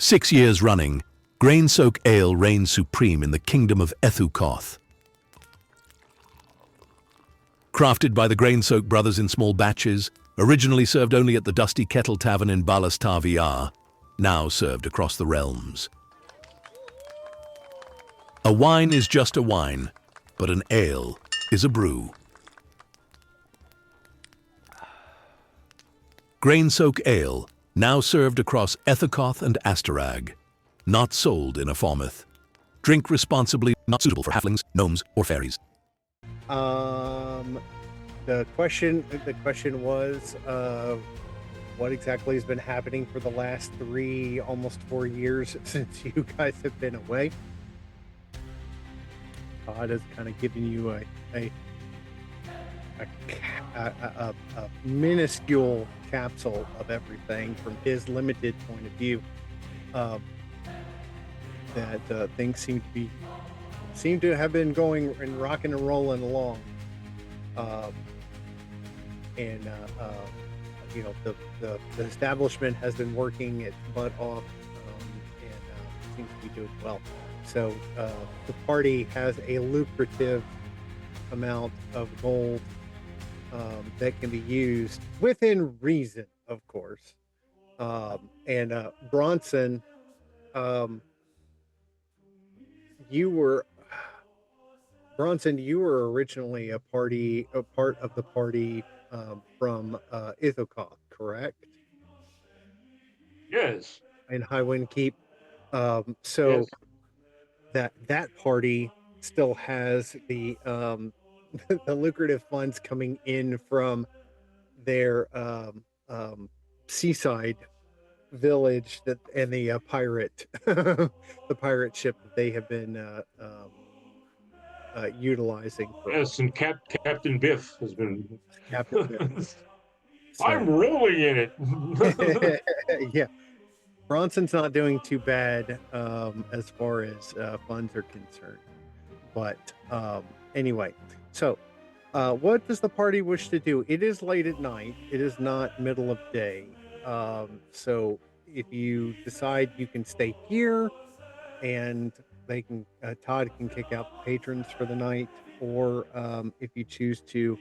6 years running, Grainsoak Ale reigns supreme in the kingdom of Ethukoth. Crafted by the Grainsoak brothers in small batches, originally served only at the Dusty Kettle Tavern in Balastar VR, now served across the realms. A wine is just a wine, but an ale is a brew. Grainsoak Ale, Now served across Ethercoth and Asterag. Not sold in Aphormouth. Drink responsibly, not suitable for halflings, gnomes, or fairies. The question was, what exactly has been happening for the last 3, almost 4 years since you guys have been away? Todd has kind of given you a minuscule capsule of everything from his limited point of view. That things seem to have been going and rocking and rolling along. The establishment has been working its butt off, and seems to be doing well. So the party has a lucrative amount of gold that can be used within reason, of course. Bronson, you were originally a part of the party from Ithacoth, correct? Yes. In Highwind Keep. So Yes. that party still has the the lucrative funds coming in from their seaside village and the pirate the pirate ship that they have been utilizing for Yes, and Captain Biff has been. Captain Biff. I'm rolling in it. Yeah, Bronson's not doing too bad as far as funds are concerned. But anyway, so what does the party wish to do? It is late at night. It is not middle of day. So if you decide you can stay here and they can, Todd can kick out the patrons for the night, or if you choose to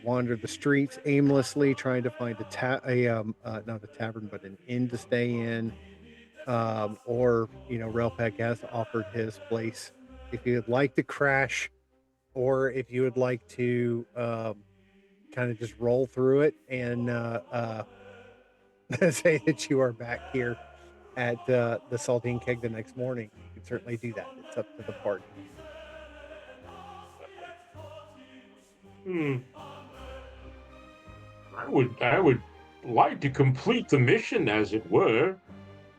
wander the streets aimlessly trying to find not a tavern, but an inn to stay in, or Relpec has offered his place if you would like to crash, or if you would like to kind of just roll through it and say that you are back here at the Saltine Keg the next morning. You can certainly do that. It's up to the party. I would like to complete the mission, as it were,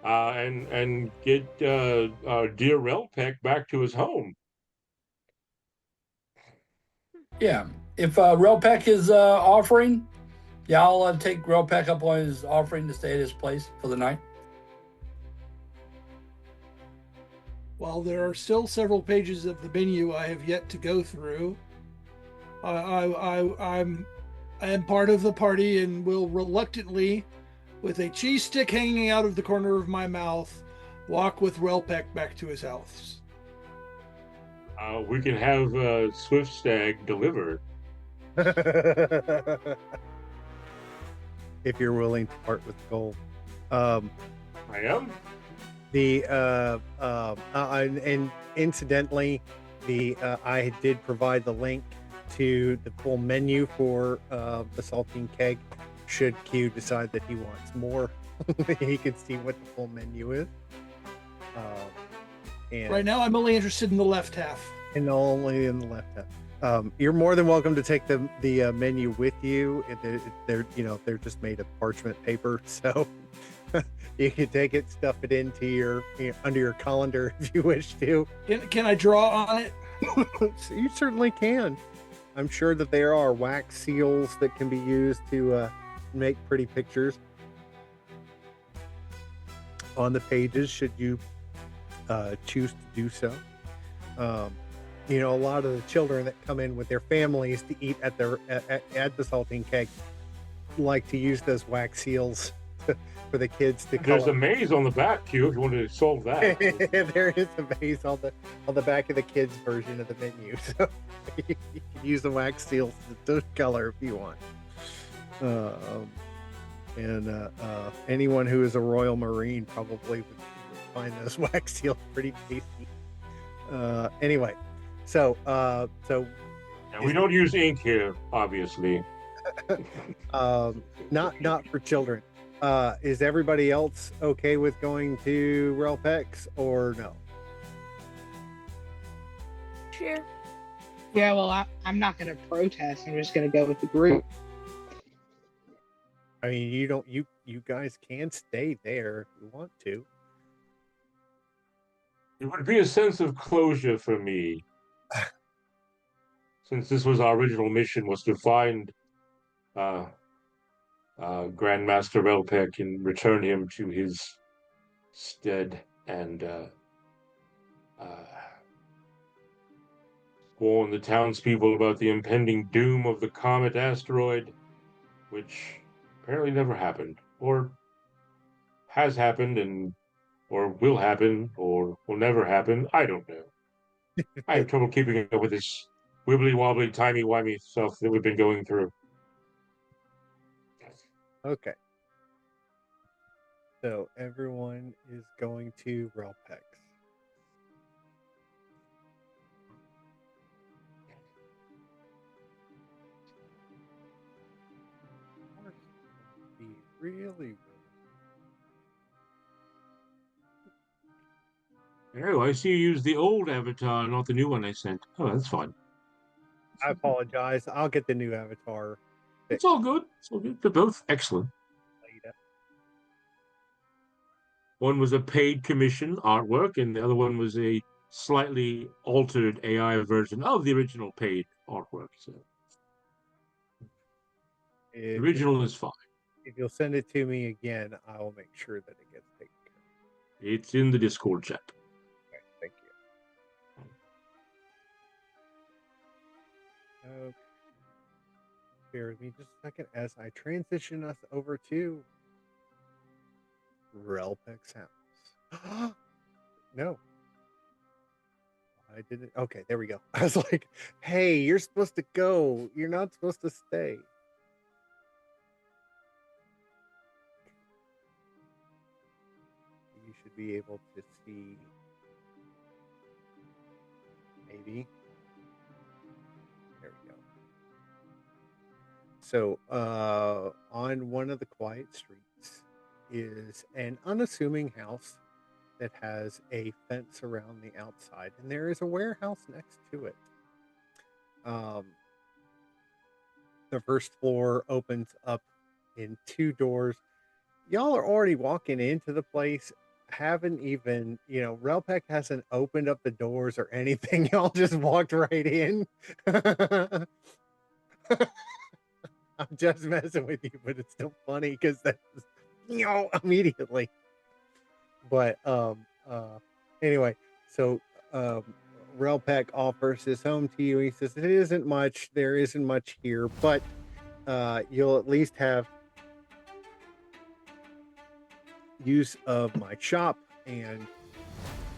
and get dear Relpec back to his home. Yeah, if Relpec is offering, yeah, I'll take Relpec up on his offering to stay at his place for the night. While there are still several pages of the menu I have yet to go through, I am part of the party and will reluctantly, with a cheese stick hanging out of the corner of my mouth, walk with Relpec back to his house. We can have Swift Stag delivered. If you're willing to part with gold. I am. And incidentally, I did provide the link to the full menu for the Saltine Keg. Should Q decide that he wants more, he can see what the full menu is. And right now, I'm only interested in the left half. And only in the left half. You're more than welcome to take the menu with you. They're just made of parchment paper, so you can take it, stuff it into under your colander if you wish to. Can I draw on it? You certainly can. I'm sure that there are wax seals that can be used to make pretty pictures on the pages, should you choose to do so. A lot of the children that come in with their families to eat at the Saltine Keg like to use those wax seals for the kids to color. There's a maze on the back, Q, if you want to solve that. There is a maze on the back of the kids' version of the menu, so you can use the wax seals to color if you want. Anyone who is a Royal Marine probably would find those wax seals pretty tasty. Anyway, so we don't use ink here, obviously. Not for children. Is everybody else okay with going to Relpex or no? Sure. Yeah, well, I'm not going to protest. I'm just going to go with the group. I mean, you guys can stay there if you want to. It would be a sense of closure for me, since this was our original mission, was to find uh, Grandmaster Relpek and return him to his stead and uh, warn the townspeople about the impending doom of the comet asteroid, which apparently never happened, or has happened, and or will happen, or will never happen. I don't know. I have trouble keeping up with this wibbly wobbly, timey wimey stuff that we've been going through. Okay. So everyone is going to Relpex. Be really. Oh, I see you use the old avatar, not the new one I sent. Oh, that's fine. I apologize. I'll get the new avatar. It's all good. It's all good. They're both excellent. Later. One was a paid commission artwork, and the other one was a slightly altered AI version of the original paid artwork. So the original is fine. If you'll send it to me again, I will make sure that it gets taken care of. It's in the Discord chat. Okay, thank you. Okay. Bear with me just a second as I transition us over to Relpex House. No. I didn't. Okay, there we go. I was like, hey, you're supposed to go. You're not supposed to stay. You should be able to see. Maybe. There we go. So, on one of the quiet streets is an unassuming house that has a fence around the outside, and there is a warehouse next to it. The first floor opens up in two doors. Y'all are already walking into the place. Haven't even, Relpek hasn't opened up the doors or anything. Y'all just walked right in. I'm just messing with you, but it's still funny because that's immediately. But anyway, so Relpek offers his home to you. He says it isn't much. There isn't much here, but you'll at least have use of my shop and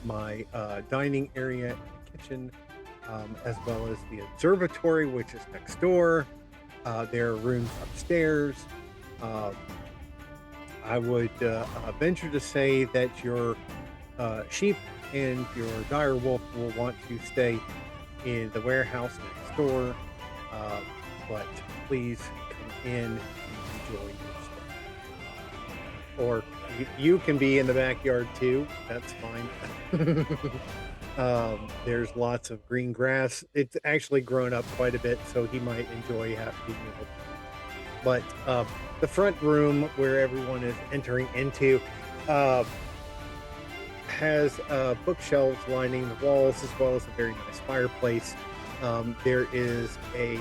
my dining area and kitchen, as well as the observatory, which is next door. There are rooms upstairs. I would venture to say that your sheep and your dire wolf will want to stay in the warehouse next door, but please come in and enjoy your stay. Or you can be in the backyard too. That's fine. There's lots of green grass. It's actually grown up quite a bit, so he might enjoy being able to. But the front room where everyone is entering into has bookshelves lining the walls, as well as a very nice fireplace. There is a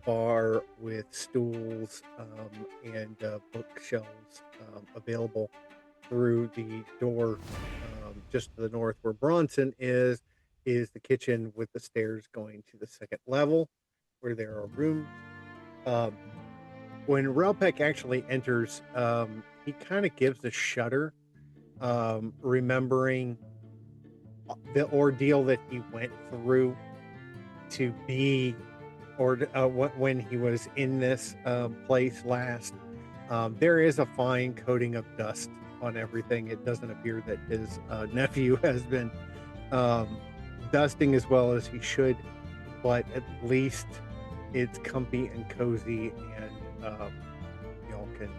bar with stools and bookshelves available through the door just to the north. Where Bronson is the kitchen with the stairs going to the second level, where there are rooms. When Relpek actually enters, he kind of gives a shudder, remembering the ordeal that he went through to be, or when he was in this place last. There is a fine coating of dust on everything. It doesn't appear that his nephew has been dusting as well as he should, but at least it's comfy and cozy, and y'all can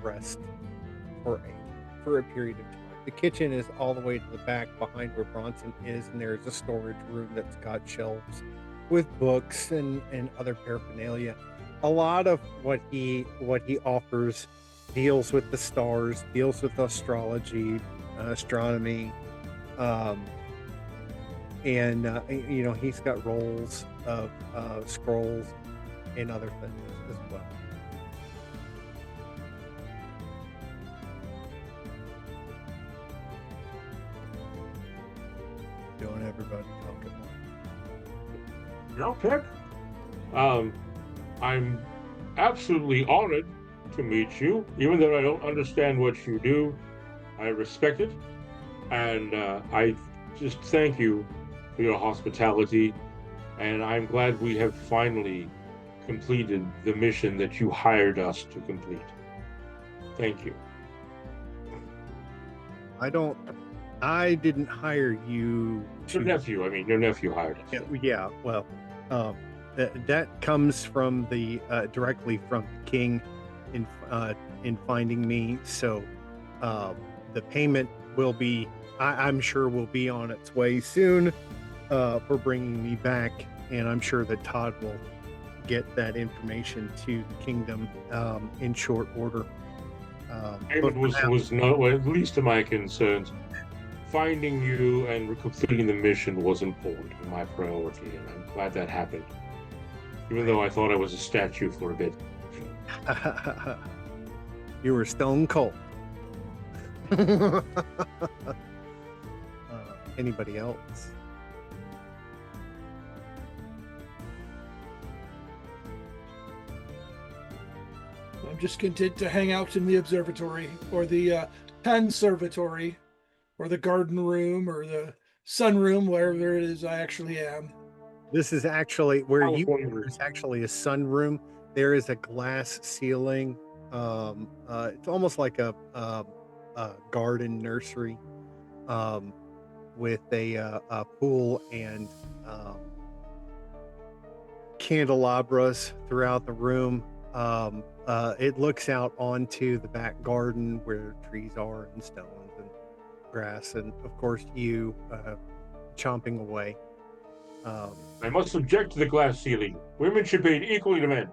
rest for a period of time. The kitchen is all the way to the back behind where Bronson is, and there's a storage room that's got shelves with books and other paraphernalia. A lot of what he offers deals with the stars, deals with astrology, astronomy, and he's got rolls of scrolls and other things as well. Don't everybody talk at once. Okay. I'm absolutely honored to meet you, even though I don't understand what you do. I respect it, and I just thank you for your hospitality, and I'm glad we have finally completed the mission that you hired us to complete. Thank you. I didn't hire you to... Your nephew hired us. Yeah, well, that comes from directly from the king in finding me, so the payment will be, I'm sure, will be on its way soon for bringing me back, and I'm sure that Todd will get that information to the kingdom in short order. Payment was not, well, at least to my concerns. Finding you and completing the mission was important and my priority, and I'm glad that happened. Even though I thought I was a statue for a bit. You were stone cold. Anybody else? I'm just content to hang out in the observatory or the conservatory or the garden room or the sunroom, wherever it is I actually am. This is actually where there's actually a sunroom. There is a glass ceiling. It's almost like a garden nursery with a pool and candelabras throughout the room. It looks out onto the back garden where trees are and stones and grass, and of course you chomping away. I must object to the glass ceiling. Women should be equally to men.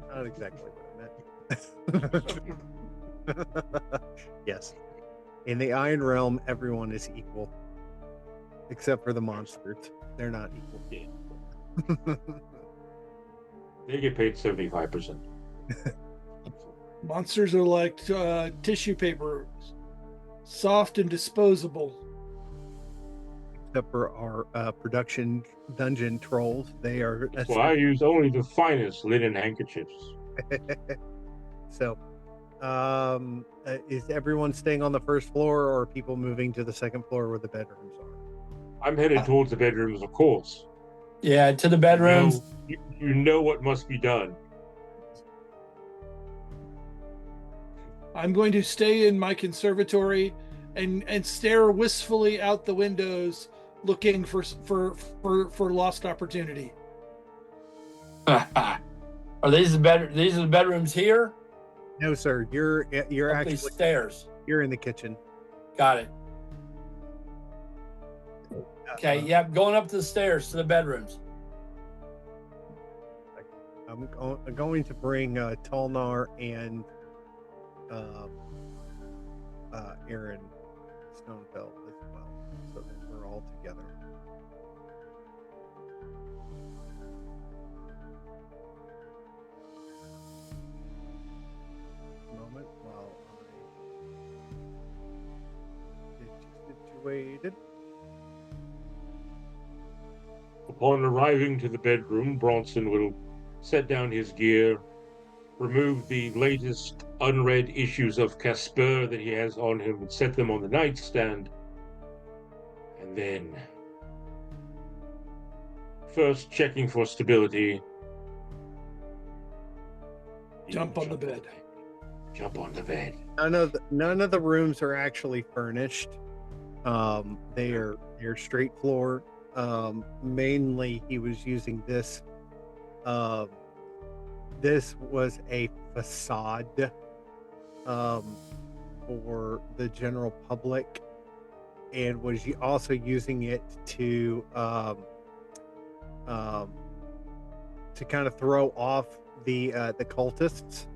Not exactly what I meant. Yes. In the Iron Realm, everyone is equal. Except for the monsters. They're not equal. They get paid 75%. Monsters are like tissue paper, soft and disposable. Except for our production dungeon trolls. They are... Well, I use only the finest linen handkerchiefs. So, is everyone staying on the first floor, or are people moving to the second floor where the bedrooms are? I'm headed towards the bedrooms, of course. Yeah, to the bedrooms. You know what must be done. I'm going to stay in my conservatory and stare wistfully out the windows, looking for lost opportunity. Are these the bedrooms here? No, sir. You're Up actually these stairs. You're in the kitchen. Got it. Okay, yep, going up the stairs to the bedrooms. I'm going to bring Talnar and Aaron Stonefeld as well, so that we're all together. Moment while I get you situated. Upon arriving to the bedroom, Bronson will set down his gear, remove the latest unread issues of Casper that he has on him, and set them on the nightstand. And then, first checking for stability. Jump on the bed. Jump on the bed. None of the rooms are actually furnished. They're straight floor. Mainly, he was using this. This was a facade for the general public, and was also using it to kind of throw off the cultists.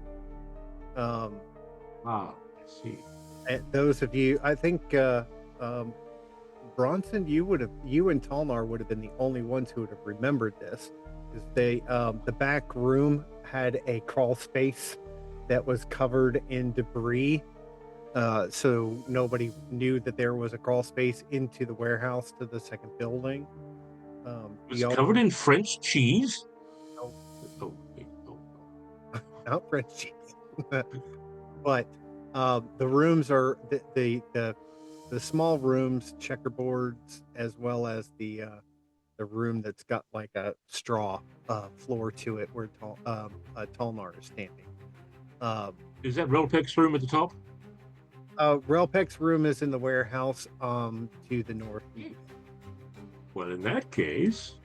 I see. And those of you, I think, Bronson, you and Talnar would have been the only ones who would have remembered this, because the back room had a crawl space that was covered in debris, so nobody knew that there was a crawl space into the warehouse to the second building. It's covered in French cheese. No. Oh, wait, oh. Not French cheese, but the rooms are the small rooms, checkerboards, as well as the room that's got like a straw floor to it where Talnar is standing. Is that Relpek's room at the top? Relpek's room is in the warehouse to the northeast. Well, in that case,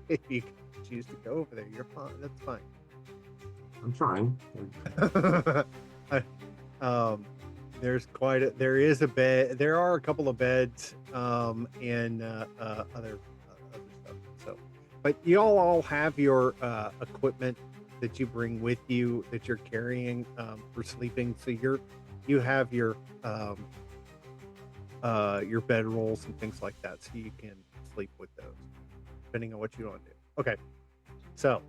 If you choose to go over there, you're fine. That's fine. I'm trying. There is a bed. There are a couple of beds and other stuff. So, but you all have your equipment that you bring with you that you're carrying for sleeping. So you have your bedrolls and things like that, so you can sleep with those, depending on what you want to do. Okay, so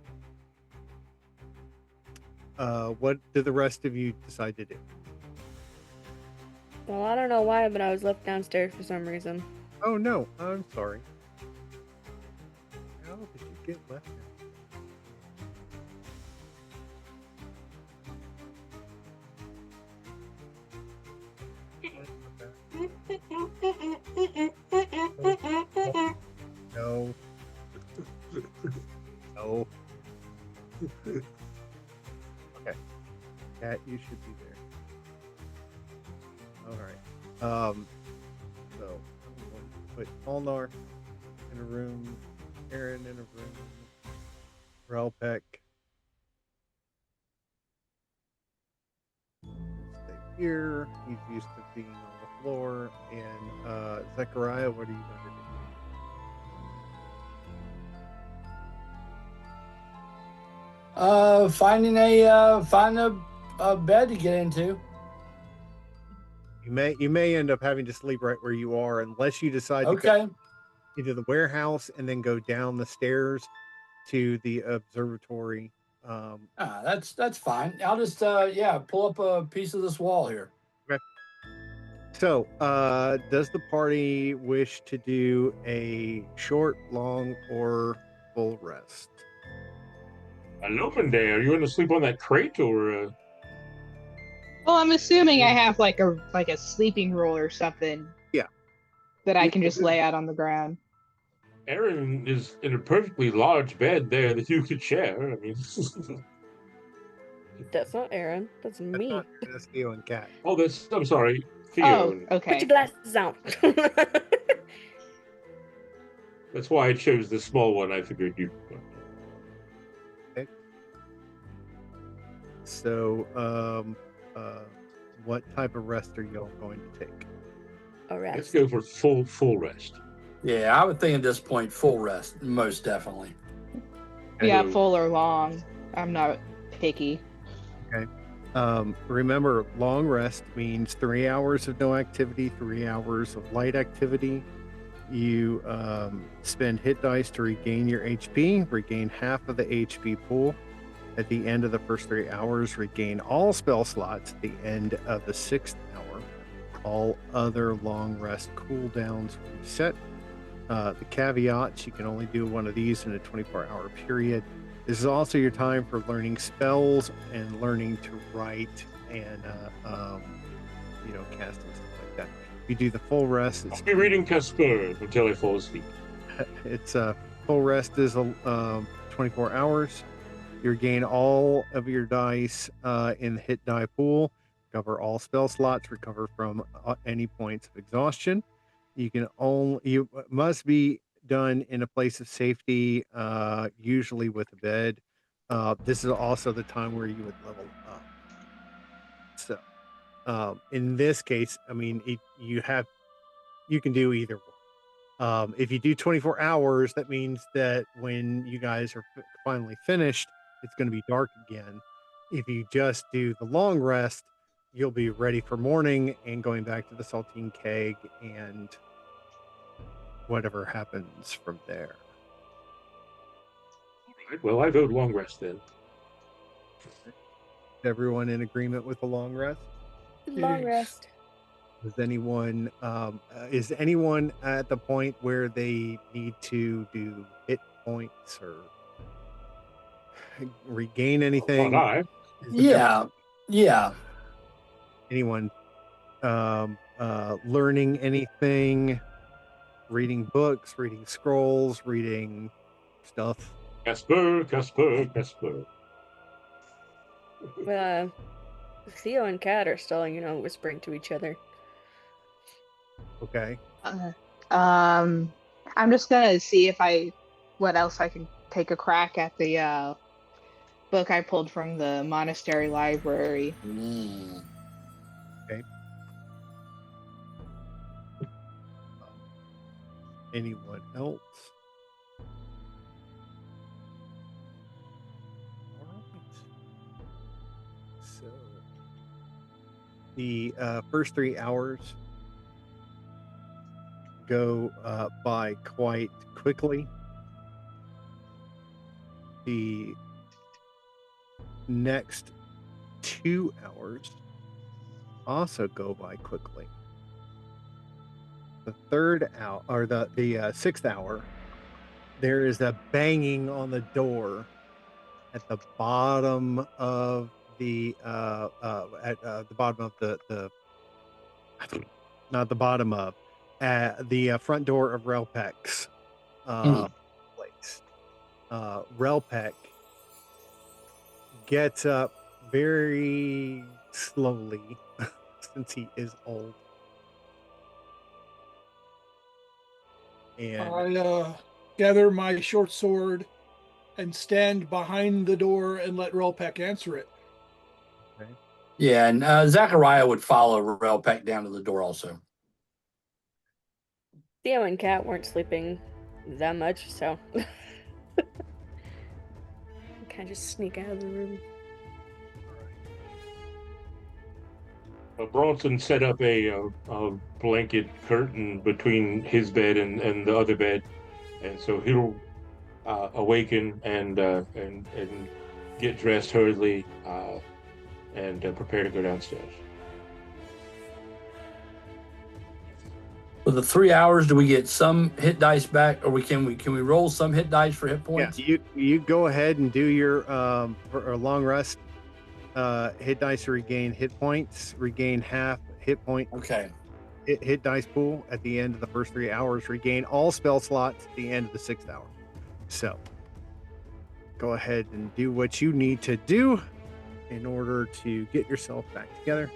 what do the rest of you decide to do? Well, I don't know why, but I was left downstairs for some reason. Oh no, I'm sorry. How did you get left there? No. No. Okay. Cat, you should be there. All right. So I'm going to put Ulnar in a room, Aaron in a room, Relpek. Stay here. He's used to being on the floor. And Zechariah, what are you going to do? Find a bed to get into. You may end up having to sleep right where you are, unless you decide to Okay. go into the warehouse and then go down the stairs to the observatory. That's fine. I'll just pull up a piece of this wall here. Okay. So, does the party wish to do a short, long, or full rest? an open day. Are you going to sleep on that crate or? Well, I'm assuming I have like a sleeping roll or something. Yeah. That I can just lay out on the ground. Aaron is in a perfectly large bed there that you could share. I mean, That's not Aaron. That's me. That's Theo and Cat. oh, I'm sorry, Theo. Oh, okay. Put your glasses on. That's why I chose the small one. I figured you. Okay. So, what type of rest are y'all going to take? A rest. Let's go for full rest. Yeah, I would think at this point, full rest, most definitely. Yeah, So- full or long. I'm not picky. Remember, long rest means 3 hours of no activity, 3 hours of light activity. You spend hit dice to regain your HP, regain half of the HP pool at the end of the first 3 hours, regain all spell slots at the end of the 6th hour. All other long rest cooldowns reset. The caveats, you can only do one of these in a 24-hour period. This is also your time for learning spells and learning to write and cast and stuff like that. If you do the full rest, I'll be reading Casper until I fall asleep. it's full rest is 24 hours. You regain all of your dice in the hit die pool. Recover all spell slots. Recover from any points of exhaustion. You must be done in a place of safety, usually with a bed. This is also the time where you would level up. So, in this case, I mean, you can do either one. If you do 24 hours, that means that when you guys are finally finished, it's going to be dark again. If you just do the long rest, you'll be ready for morning and going back to the saltine keg and whatever happens from there. All right, well, I vote long rest then. Everyone in agreement with the long rest? Long rest. Is anyone at the point where they need to do hit points or regain anything? Not I. Yeah. Anyone learning anything, reading books, reading scrolls, reading stuff? Casper. Theo and Kat are still, whispering to each other. Okay. I'm just gonna see what else I can take a crack at the book I pulled from the monastery library. Okay. Anyone else? All right. So the first 3 hours go by quite quickly. The next 2 hours also go by quickly. The third hour, or the sixth hour, there is a banging on the door at the bottom of the bottom of the not the bottom of the front door of Relpek's place. Relpek gets up very slowly since he is old. And I gather my short sword and stand behind the door and let Relpek answer it. okay. Yeah, and Zachariah would follow Relpek down to the door also. Theo and Kat weren't sleeping that much, so kind of just sneak out of the room. Bronson set up a blanket curtain between his bed and the other bed, and so he'll awaken and get dressed hurriedly and prepare to go downstairs. For the 3 hours, do we get some hit dice back, or can we roll some hit dice for hit points? Yeah, you go ahead and do your long rest. Hit dice to regain hit points. Regain half hit point. Okay. Hit dice pool at the end of the first 3 hours. Regain all spell slots at the end of the 6th hour. So go ahead and do what you need to do in order to get yourself back together.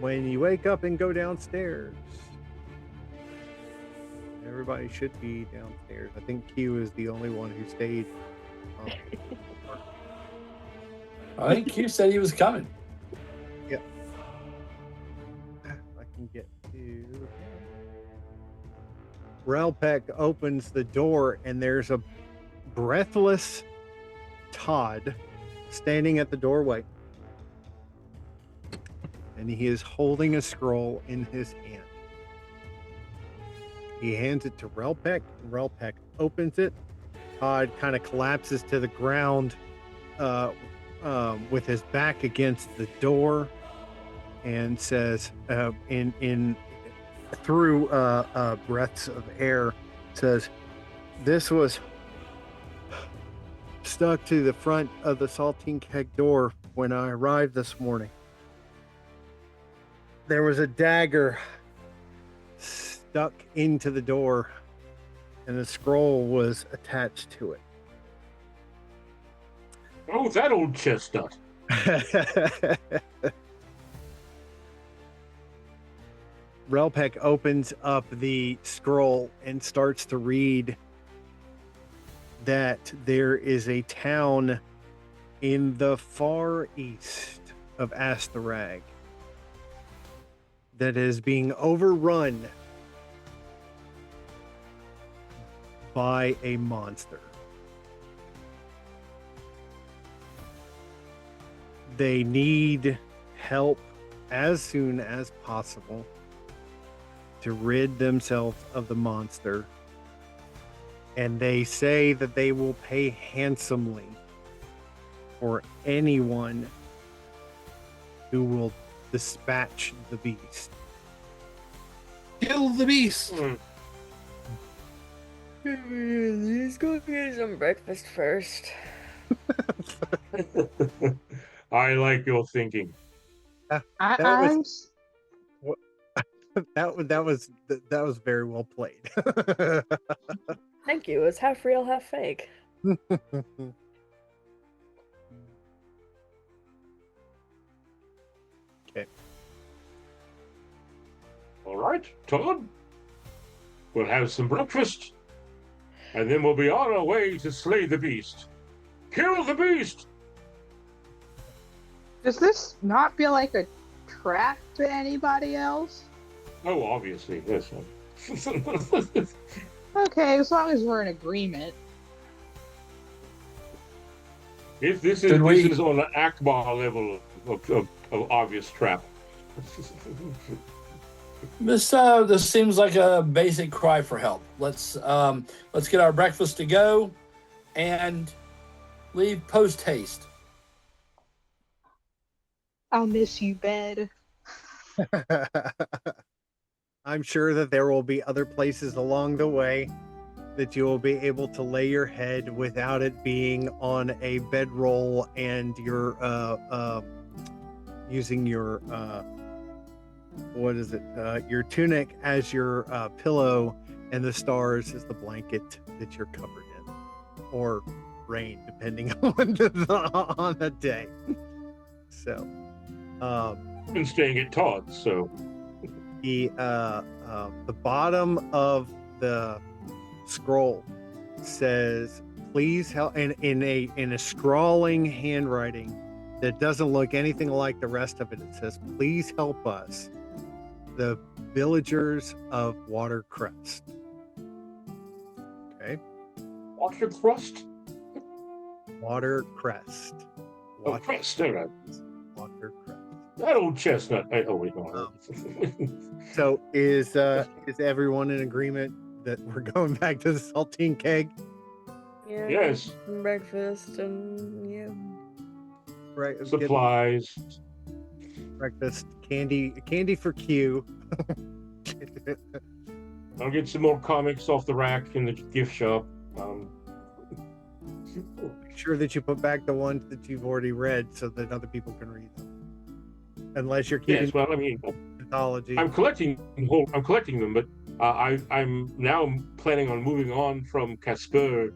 When you wake up and go downstairs, everybody should be downstairs. I think Q is the only one who stayed. I think Q said he was coming. Yeah. I can get to. Relpek opens the door and there's a breathless Todd standing at the doorway. And he is holding a scroll in his hand. He hands it to Relpek, and Relpek opens it. Todd kind of collapses to the ground with his back against the door and says, in through breaths of air, says, "This was stuck to the front of the saltine keg door when I arrived this morning. There was a dagger stuck into the door, and a scroll was attached to it." Oh, that old chestnut. Relpek opens up the scroll and starts to read that there is a town in the far east of Astharag that is being overrun by a monster. They need help as soon as possible to rid themselves of the monster. And they say that they will pay handsomely for anyone who will dispatch the beast. Kill the beast. Let's go get some breakfast first. I like your thinking. That was very well played. Thank you. It's half real, half fake. Okay. All right, Todd. We'll have some breakfast, and then we'll be on our way to slay the beast. Kill the beast! Does this not feel like a trap to anybody else? Oh, obviously, yes. Okay, as long as we're in agreement. If this Should we- is on an Akbar level of obvious trap. This seems like a basic cry for help. Let's get our breakfast to go, and leave post haste. I'll miss you, bed. I'm sure that there will be other places along the way that you will be able to lay your head without it being on a bedroll and you're using your your tunic as your pillow and the stars as the blanket that you're covered in, or rain depending on the day. So Been staying at Todd's, so the bottom of the scroll says, "Please help," in a scrawling handwriting that doesn't look anything like the rest of it. It says, "Please help us, the villagers of Watercrest." Okay. Watercrest? Watercrest. Oh, crest, all right. Watercrest. That old chestnut. Oh, wait, no. So is everyone in agreement that we're going back to the saltine keg? Yeah. Yes. Breakfast and yeah. Right. get Supplies. breakfast, candy for Q. I'll get some more comics off the rack in the gift shop. Make sure that you put back the ones that you've already read so that other people can read them. Unless you're keeping Yes, well, I mean, mythology. I'm collecting them, but I'm now planning on moving on from Casper,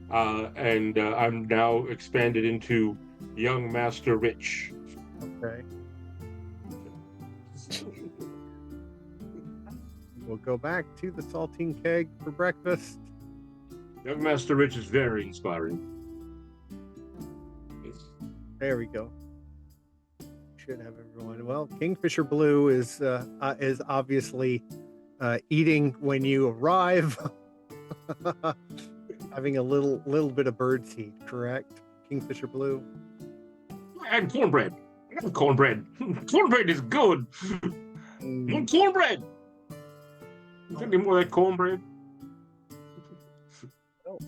and I'm now expanded into Young Master Rich. Okay. We'll go back to the saltine keg for breakfast. Young Master Rich is very inspiring. Yes. There we go. Should have everyone. Well, Kingfisher Blue is obviously eating when you arrive, having a little bit of birdseed. Correct, Kingfisher Blue. And cornbread. Cornbread. Cornbread is good. Want cornbread? Any more of that cornbread? Oh,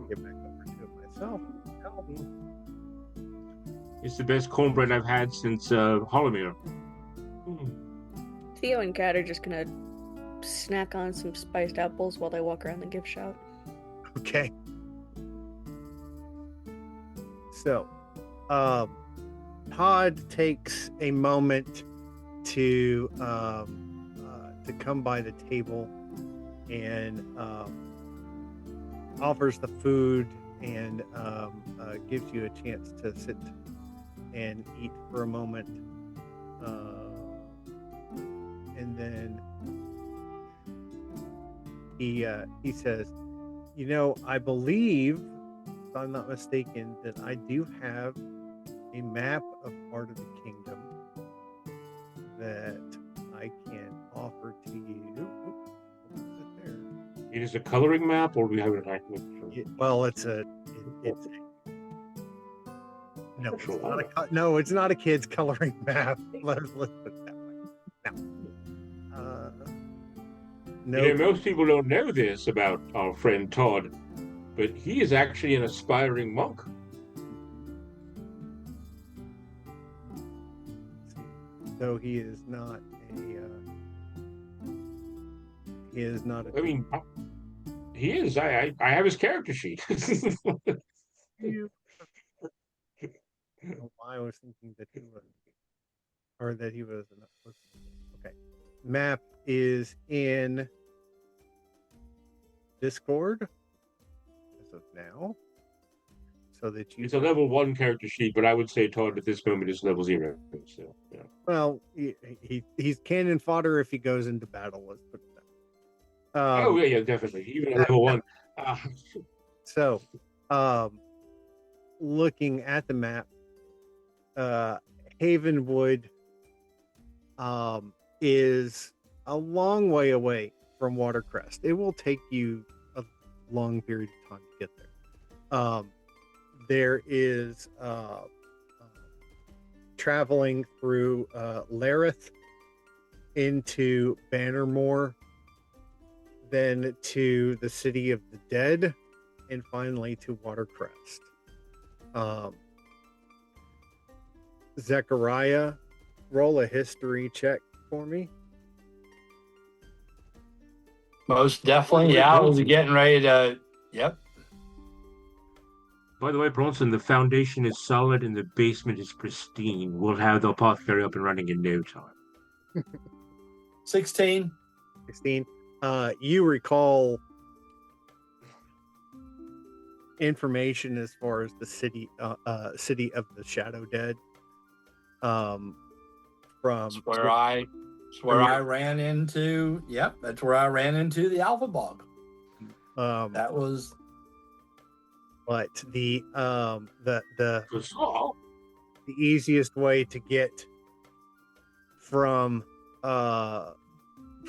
get back over to it myself. It's the best cornbread I've had since Holomere. Theo and Kat are just gonna snack on some spiced apples while they walk around the gift shop. Okay. So, Todd takes a moment to come by the table and offers the food and gives you a chance to sit and eat for a moment, and then he says, You know, I believe, if I'm not mistaken, that I do have a map of part of the kingdom that I can offer to you. Oops, what is it there? It is a coloring map, or do we have an actual? Well, it's a no, it's not no, it's not a kid's coloring map. Let's put it that way. No. You know, most people don't know this about our friend Todd, but he is actually an aspiring monk. So he is not a. I mean, he is. I have his character sheet. I don't know why I was thinking that he was, or that he was. Okay, map is in Discord as of now, so that you. It's a level 1 character sheet, but I would say Todd at this moment is level 0. So, yeah. Well, he's cannon fodder if he goes into battle. Let's put it that way. Oh yeah, definitely. Even at level 1. So, looking at the map, Havenwood is a long way away from Watercrest. It will take you a long period of time to get there. There is traveling through Lareth into Bannermore, then to the City of the Dead, and finally to Watercrest. Zechariah, roll a history check for me. Most definitely. Yeah, I was getting ready to. Yep. By the way, Bronson, the foundation is solid and the basement is pristine. We'll have the apothecary up and running in no time. 16. You recall information as far as the city of the Shadow Dead. From That's where I ran into. Yep, that's where I ran into the Alpha Bog. That was. But the easiest way to get from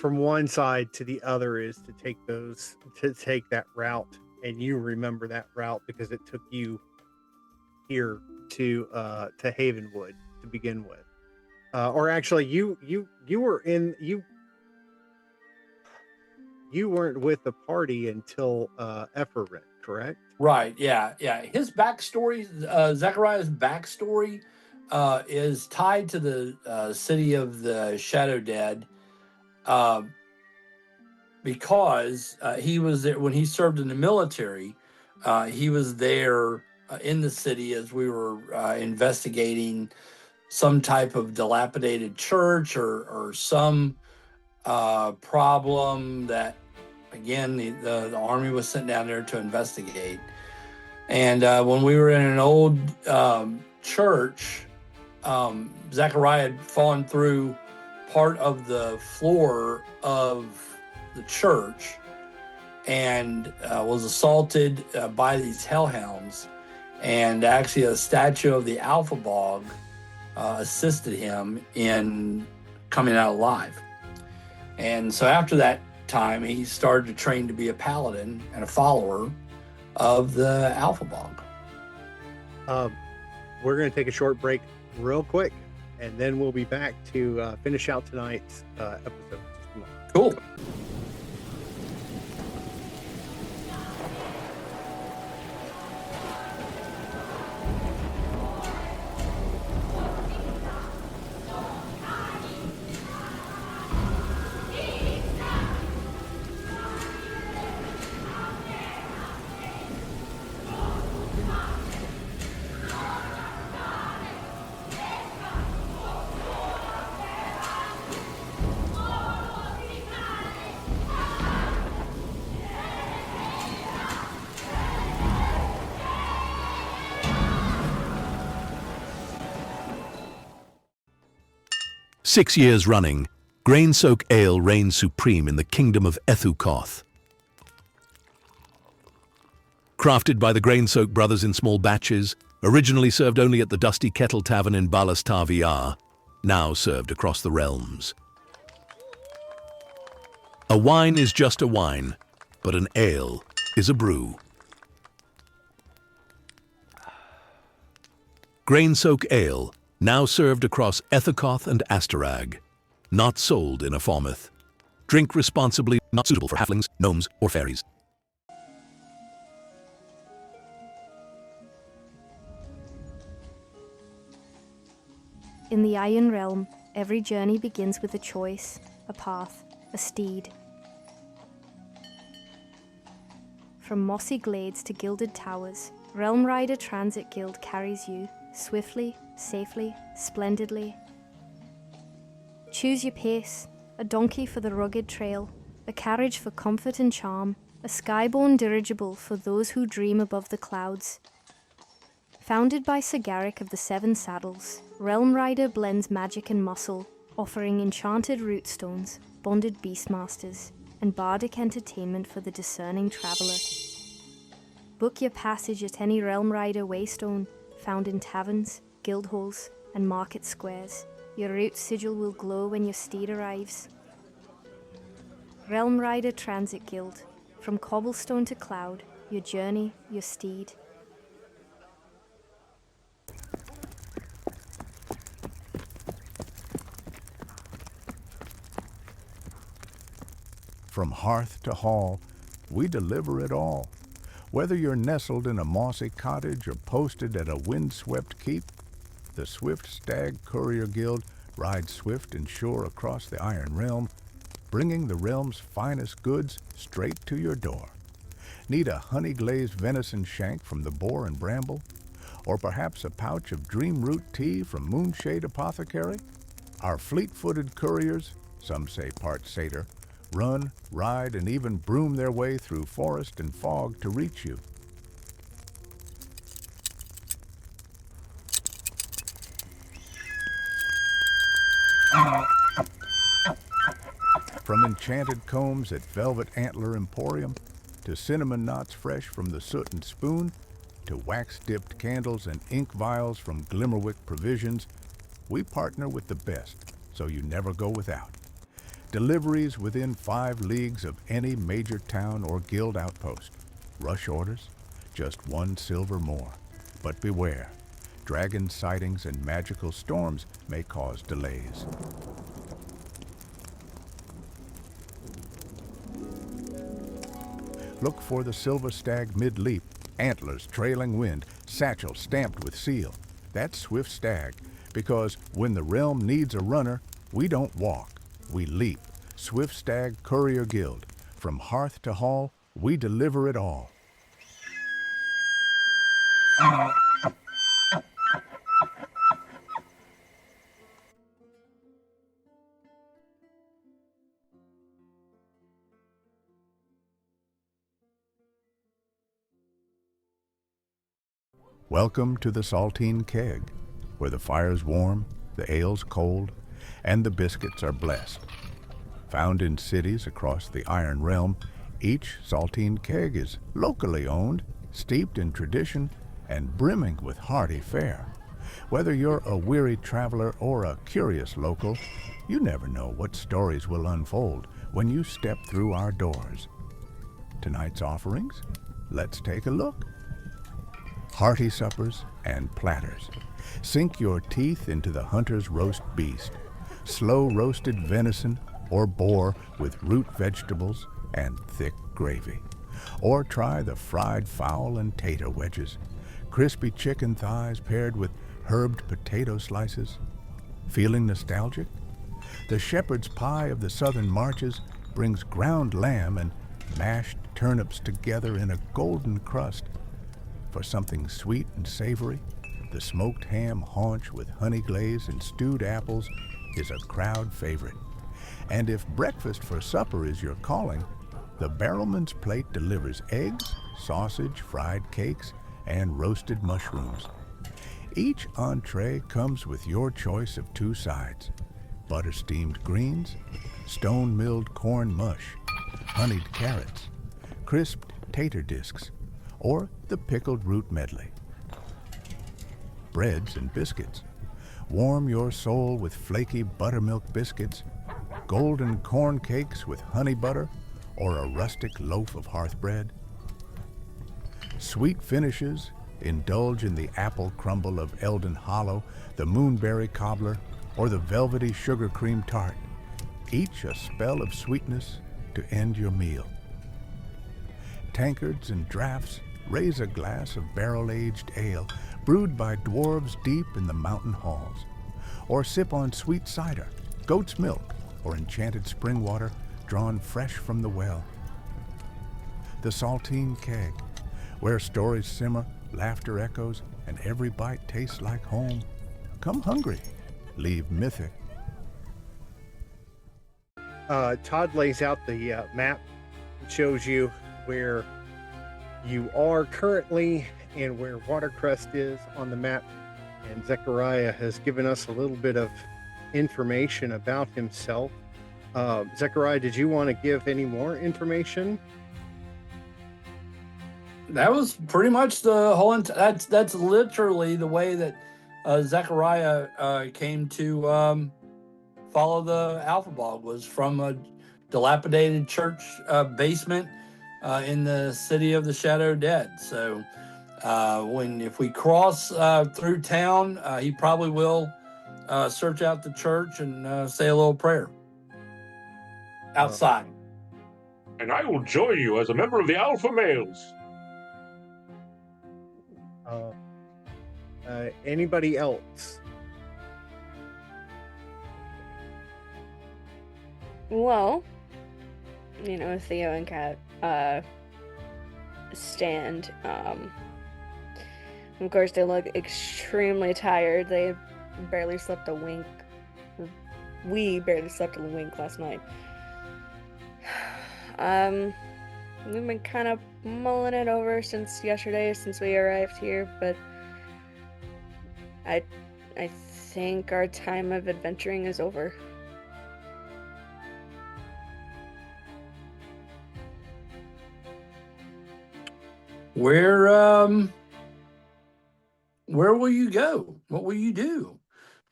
one side to the other is to take that route, and you remember that route because it took you here to Havenwood to begin with, or actually you weren't with the party until Ephraim, correct? Right. Yeah. His backstory, Zechariah's backstory, is tied to the city of the Shadow Dead, because he was there when he served in the military. He was there in the city as we were investigating some type of dilapidated church or some problem that, again, the army was sent down there to investigate. And when we were in an old church, Zechariah had fallen through part of the floor of the church and was assaulted by these hellhounds. And actually a statue of the Alpha Bog assisted him in coming out alive. And so after that time, he started to train to be a paladin and a follower of the Alpha Bog. We're going to take a short break real quick, and then we'll be back to finish out tonight's episode. Cool. Six years running, Grainsoak Ale reigns supreme in the kingdom of Ethukoth. Crafted by the grain-soaked brothers in small batches, originally served only at the Dusty Kettle Tavern in Balas TIR, now served across the realms. A wine is just a wine, but an ale is a brew. Grain-soaked ale, now served across Ethercoth and Asterag, not sold in a Falmouth. Drink responsibly, not suitable for halflings, gnomes, or fairies. In the Iron Realm, every journey begins with a choice, a path, a steed. From mossy glades to gilded towers, Realm Rider Transit Guild carries you swiftly, safely, splendidly. Choose your pace, a donkey for the rugged trail, a carriage for comfort and charm, a skyborne dirigible for those who dream above the clouds. Founded by Sir Garrick of the Seven Saddles, Realm Rider blends magic and muscle, offering enchanted root stones, bonded beastmasters, and bardic entertainment for the discerning traveller. Book your passage at any Realm Rider waystone, found in taverns, guild halls, and market squares. Your route sigil will glow when your steed arrives. Realm Rider Transit Guild. From cobblestone to cloud, your journey, your steed. From hearth to hall, we deliver it all. Whether you're nestled in a mossy cottage or posted at a windswept keep, the Swift Stag Courier Guild rides swift and sure across the Iron Realm, bringing the realm's finest goods straight to your door. Need a honey-glazed venison shank from the boar and bramble? Or perhaps a pouch of dream root tea from Moonshade Apothecary? Our fleet-footed couriers, some say part satyr, run, ride, and even broom their way through forest and fog to reach you. From enchanted combs at Velvet Antler Emporium, to cinnamon knots fresh from the Soot and Spoon, to wax-dipped candles and ink vials from Glimmerwick Provisions, we partner with the best, so you never go without. Deliveries within 5 leagues of any major town or guild outpost. Rush orders, just 1 silver more. But beware, dragon sightings and magical storms may cause delays. Look for the Silver Stag mid-leap, antlers trailing wind, satchel stamped with seal. That's Swift Stag, because when the realm needs a runner, we don't walk, we leap. Swift Stag Courier Guild. From hearth to hall, we deliver it all. Welcome to the Saltine Keg, where the fire's warm, the ale's cold, and the biscuits are blessed. Found in cities across the Iron Realm, each Saltine Keg is locally owned, steeped in tradition, and brimming with hearty fare. Whether you're a weary traveler or a curious local, you never know what stories will unfold when you step through our doors. Tonight's offerings? Let's take a look. Hearty suppers and platters. Sink your teeth into the hunter's roast beast, slow-roasted venison or boar with root vegetables and thick gravy. Or try the fried fowl and tater wedges, crispy chicken thighs paired with herbed potato slices. Feeling nostalgic? The shepherd's pie of the southern marches brings ground lamb and mashed turnips together in a golden crust. For something sweet and savory, the smoked ham haunch with honey glaze and stewed apples is a crowd favorite. And if breakfast for supper is your calling, the Barrelman's Plate delivers eggs, sausage, fried cakes, and roasted mushrooms. Each entree comes with your choice of 2 sides: butter-steamed greens, stone-milled corn mush, honeyed carrots, crisped tater discs, or the pickled root medley. Breads and biscuits. Warm your soul with flaky buttermilk biscuits, golden corn cakes with honey butter, or a rustic loaf of hearth bread. Sweet finishes. Indulge in the apple crumble of Eldon Hollow, the moonberry cobbler, or the velvety sugar cream tart. Each a spell of sweetness to end your meal. Tankards and draughts. Raise a glass of barrel-aged ale brewed by dwarves deep in the mountain halls. Or sip on sweet cider, goat's milk, or enchanted spring water drawn fresh from the well. The Saltine Keg, where stories simmer, laughter echoes, and every bite tastes like home. Come hungry, leave mythic. Todd lays out the map. It shows you where you are currently and where Watercrest is on the map. And Zechariah has given us a little bit of information about himself. Zechariah, did you want to give any more information? That was pretty much the whole. That's literally the way that Zechariah came to follow the Alpha Bog, was from a dilapidated church basement in the city of the Shadow Dead. So if we cross through town, he probably will search out the church and say a little prayer outside. And I will join you as a member of the Alpha Males. Anybody else? Well, Theo and Kat stand. Of course, they look extremely tired. They barely slept a wink. We barely slept a wink last night. We've been kind of mulling it over since yesterday, since we arrived here, but I think our time of adventuring is over. Where will you go? What will you do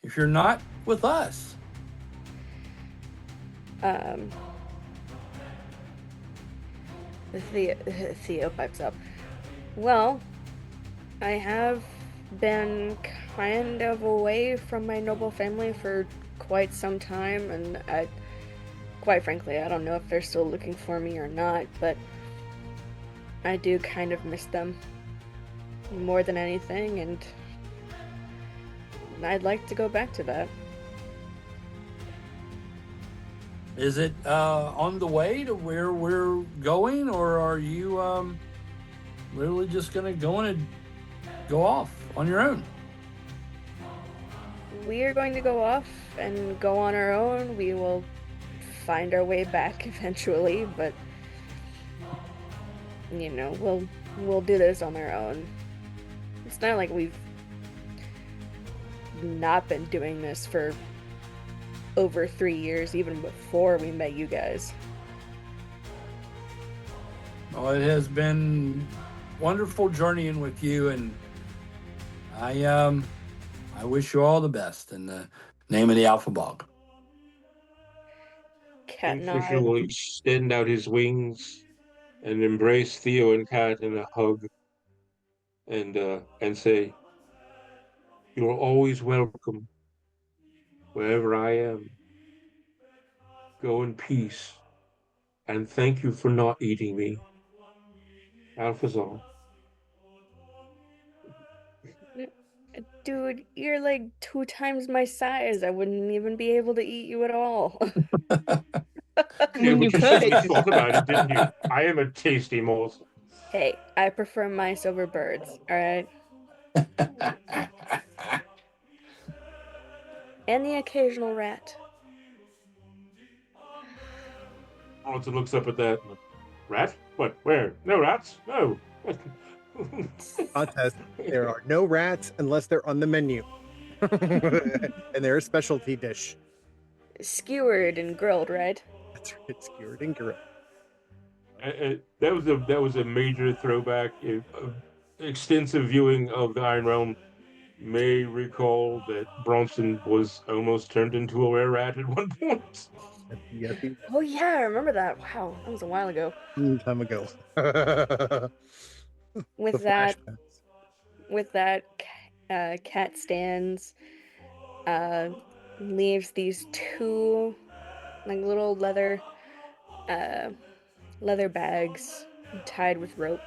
if you're not with us? Theo pipes up. Well, I have been kind of away from my noble family for quite some time, and quite frankly, I don't know if they're still looking for me or not, but I do kind of miss them more than anything, and I'd like to go back to that. Is it on the way to where we're going, or are you literally just going to go off on your own? We are going to go off and go on our own. We will find our way back eventually, but we'll do this on our own. It's not like we've not been doing this for over 3 years, even before we met you guys. Well, it has been wonderful journeying with you, and I wish you all the best in the name of the Alpha Bog. Kingfisher will extend out his wings and embrace Theo and Kat in a hug, and say, "You are always welcome wherever I am. Go in peace, and thank you for not eating me. Alphazar." Dude, you're like 2 times my size. I wouldn't even be able to eat you at all. Yeah, but you said you thought about it, didn't you? I am a tasty morsel. Hey, I prefer mice over birds, alright? And the occasional rat. Bronson looks up at that. Rat? What? Where? No rats? No. Contest. There are no rats unless they're on the menu. And they're a specialty dish. Skewered and grilled, right? That's right, skewered and grilled. That was a major throwback. Extensive viewing of the Iron Realm may recall that Bronson was almost turned into a were rat at one point. Yes, he Oh yeah, I remember that. Wow, that was a while ago. long time ago. The With that, flashbacks. Cat stands, uh, leaves these two like little uh, leather bags tied with rope,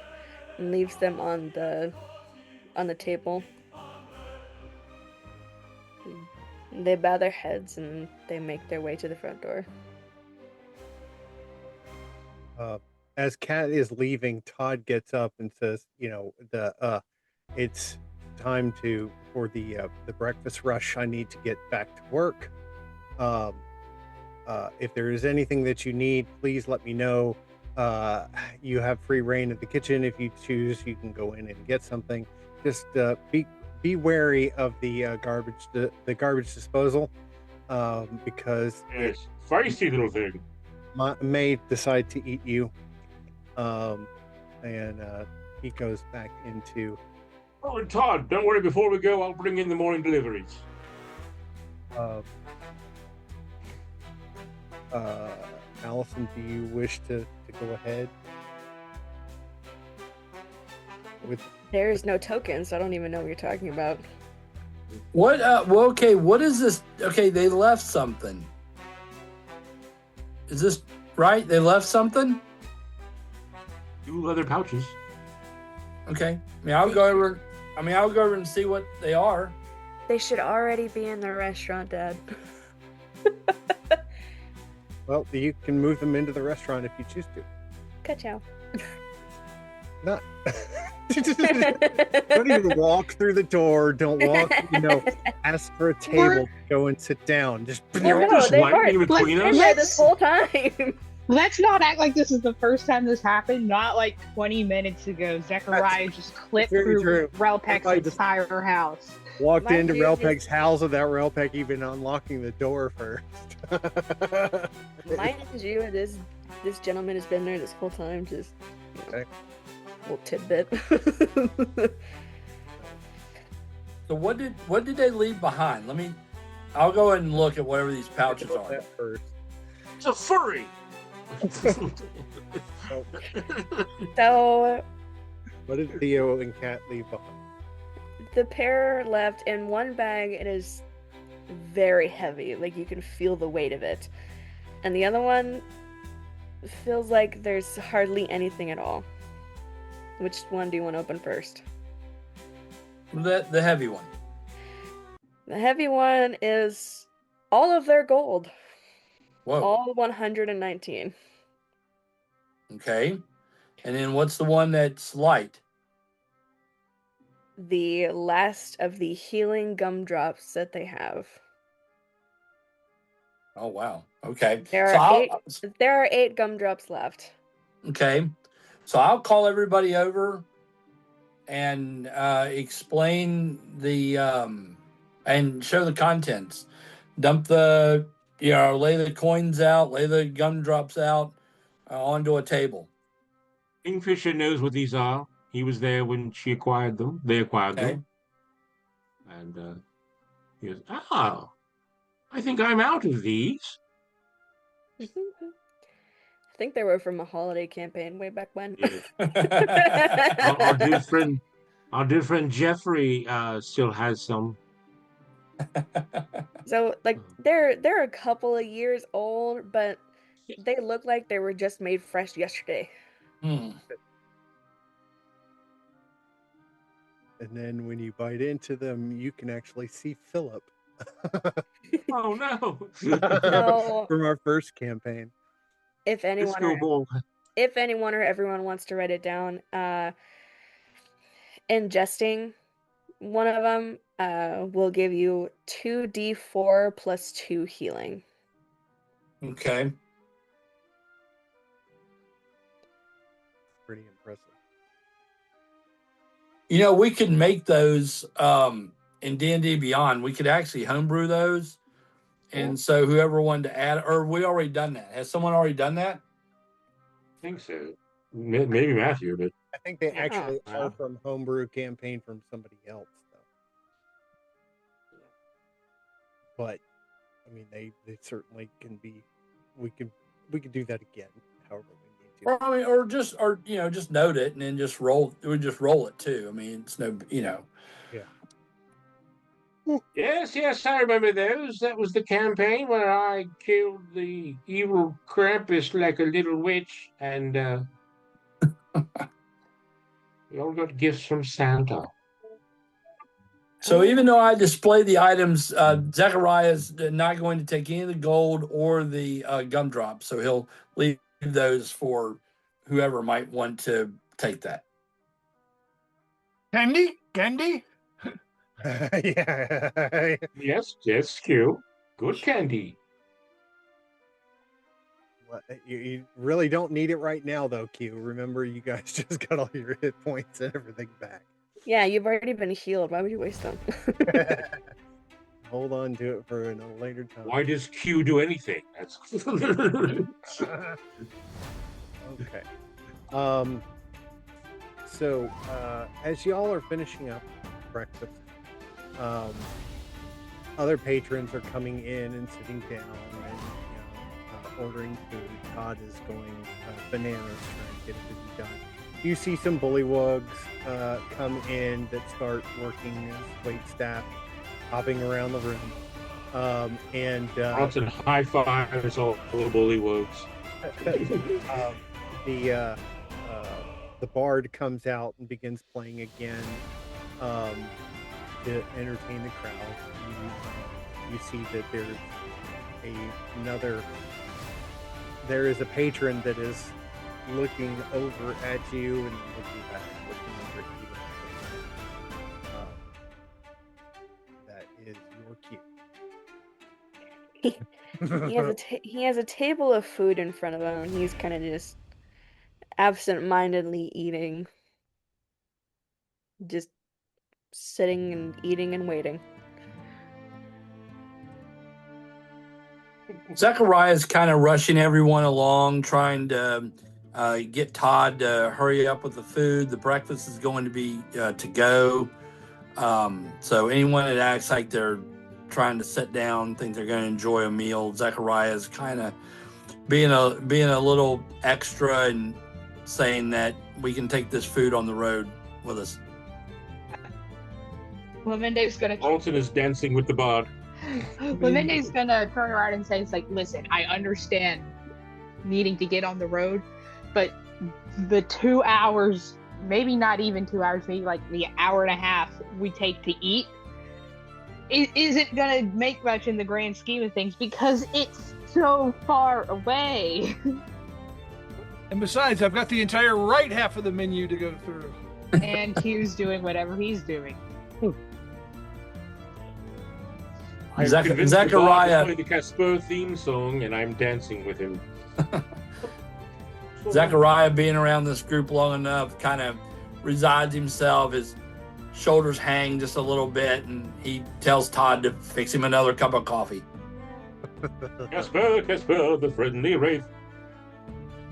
and leaves them on the table. They bow their heads and they make their way to the front door. As Kat is leaving, Todd gets up and says, it's time for the breakfast rush. I need to get back to work. If there is anything that you need, please let me know. You have free reign of the kitchen. If you choose, you can go in and get something. Just be wary of the garbage disposal, because it Yes, feisty little thing. may decide to eat you. And he goes back into. Oh, and Todd, don't worry. Before we go, I'll bring in the morning deliveries. Allison, do you wish to go ahead? There is no token, so I don't even know what you're talking about. What? Well, okay. What is this? Okay, they left something. Is this right? They left something. 2 leather pouches. Okay. I'll go over and see what they are. They should already be in the restaurant, Dad. Well, you can move them into the restaurant if you choose to. Ka-chow. Not. Don't even walk through the door. Don't walk. Ask for a table. Go and sit down. Just. Well, no, Just they've lightning between been us. there this whole time. Let's not act like this is the first time this happened. Not like 20 minutes ago, Zechariah just clipped very through true. Relpek's I just- entire house. Walked Mind into you, Relpek's house without Relpek even unlocking the door first. Mind you, this gentleman has been there this whole time. Just Okay. little tidbit. So what did they leave behind? I'll go ahead and look at whatever these pouches Look are. at that first. It's a furry. So What did Theo and Kat leave behind? the pair left in one bag. It is very heavy, like you can feel the weight of it, and the other one feels like there's hardly anything at all. Which one do you want to open first? The heavy one. The heavy one is all of their gold, Whoa. all 119. Okay. And then what's the one that's light? The last of the healing gumdrops that they have. Oh wow. Okay. There So are 8 gumdrops left. Okay. So I'll call everybody over and explain the and show the contents. Dump lay the coins out, lay the gumdrops out onto a table. Kingfisher knows what these are. He was there when she acquired them. They acquired Okay. them. And he goes, I think I'm out of these. I think they were from a holiday campaign way back when. Yeah. Our dear friend Jeffrey still has some. So they're a couple of years old, but they look like they were just made fresh yesterday. And then when you bite into them, you can actually see Philip. Oh no! So From our first campaign. if anyone Disco ball. or everyone wants to write it down, ingesting one of them will give you 2d4 plus 2 healing. Okay. Pretty impressive. We could make those in D&D Beyond. We could actually homebrew those. And so whoever wanted to add, or we already done that. Has someone already done that? I think so. maybe Matthew, but I think they Yeah. actually Wow. are from homebrew campaign from somebody else, though. But I mean, they certainly can be. We could do that again, however we need to. Or I mean, or just note it and then just roll. We just roll it too. I mean, it's no. yes, I remember those. That was the campaign where I killed the evil Krampus like a little witch, and we all got gifts from Santa. So even though I display the items, Zechariah's not going to take any of the gold or the gumdrops, so he'll leave those for whoever might want to take that. Candy? Yeah. Yes, Q. Good candy. You really don't need it right now, though, Q. Remember, you guys just got all your hit points and everything back. Yeah, you've already been healed. Why would you waste them? Hold on to it for a later time. Why does Q do anything? That's Okay. So as y'all are finishing up breakfast, other patrons are coming in and sitting down and ordering food. Todd is going bananas trying to get everything done. You see some bullywugs come in that start working as wait staff, hopping around the room. Bronson high fives all the bullywugs. The bard comes out and begins playing again to entertain the crowd. You see that there is a patron that is looking over at you and looking back, looking over at you. That is your cue. He has a table of food in front of him, and he's kind of just absent-mindedly eating, just sitting and eating and waiting. Zechariah's kind of rushing everyone along, trying to get Todd to hurry up with the food. The breakfast is going to be to go. So anyone that acts like they're trying to sit down, think they're going to enjoy a meal, Zechariah's kind of being a little extra and saying that we can take this food on the road with us. Lavende's gonna. Bronson is dancing with the bard. Lavende's gonna turn around and say, "It's like, listen, I understand needing to get on the road, but the 2 hours, maybe not even 2 hours, maybe like the hour and a half we take to eat, it isn't gonna make much in the grand scheme of things because it's so far away." And besides, I've got the entire right half of the menu to go through. And Q's doing whatever he's doing. Zechariah play the Casper theme song, and I'm dancing with him. Zechariah, being around this group long enough, kind of resides himself. His shoulders hang just a little bit, and he tells Todd to fix him another cup of coffee. Casper, the friendly wraith.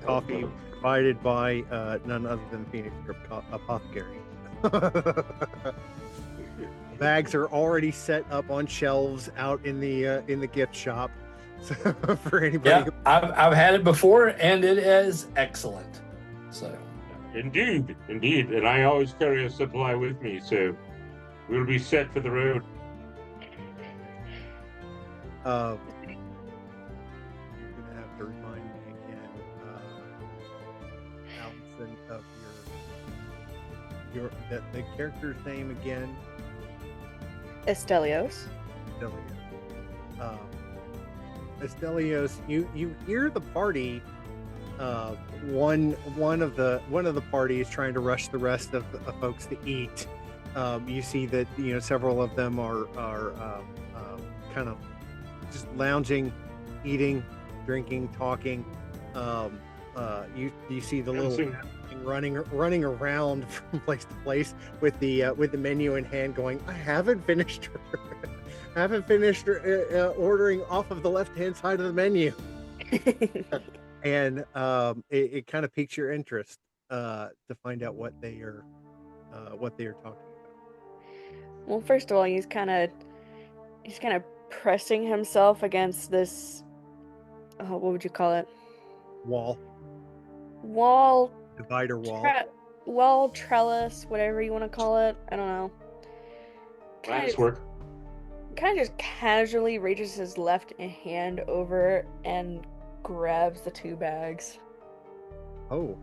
Coffee provided by none other than Phoenix Apothecary. Bags are already set up on shelves out in the gift shop. So for anybody. Yeah, I've had it before, and it is excellent. So. Indeed, and I always carry a supply with me, so we'll be set for the road. You're gonna have to remind me again, Allison, of the character's name again. Estelios. Estelios, you hear the party. One of the party is trying to rush the rest of the folks to eat. You see that several of them are kind of just lounging, eating, drinking, talking. You see the little running around from place to place with the menu in hand, going, I haven't finished ordering off of the left-hand side of the menu. And it kind of piques your interest. to find out what they are talking about. Well, first of all, he's kind of pressing himself against this. What would you call it? Wall, divider wall. Wall, trellis, whatever you want to call it. I don't know. Lattice work. Kind of just casually reaches his left hand over and grabs the 2 bags. Oh.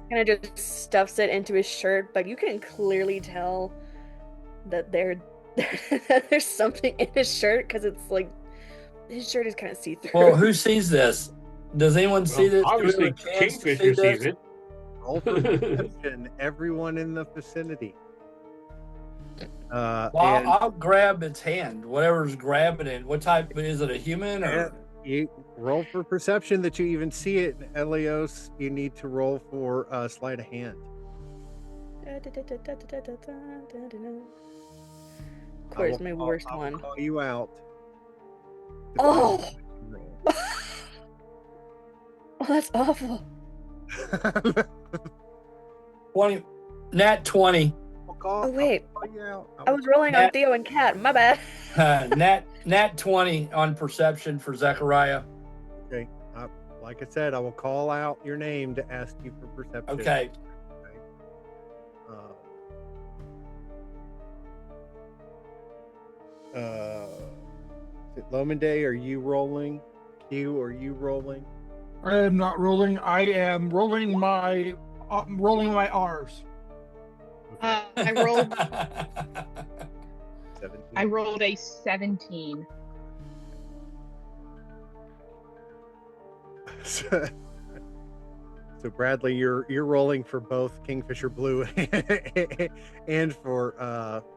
Kind of just stuffs it into his shirt, but you can clearly tell that there's something in his shirt because it's like his shirt is kind of see-through. Well, who sees this? Does anyone see this? Obviously, Do we have a chance to see Kingfisher sees this? it. Roll for perception, everyone in the vicinity. Well, And I'll grab its hand. Whatever's grabbing it. What type? Is it a human or? you roll for perception that you even see it. Elios, you need to roll for sleight of hand. Of course, my worst I'll one. call you out. Oh! Oh, that's awful. 20, nat 20. Oh, wait. I'll call you out. I was rolling on Theo and Kat. My bad. Nat 20 on perception for Zechariah. Okay. Like I said, I will call out your name to ask you for perception. Okay. Lominde, are you rolling? Q, are you rolling? I am not rolling. I am rolling my R's. I rolled. 17. I rolled a 17. So Bradley, you're rolling for both Kingfisher Blue and for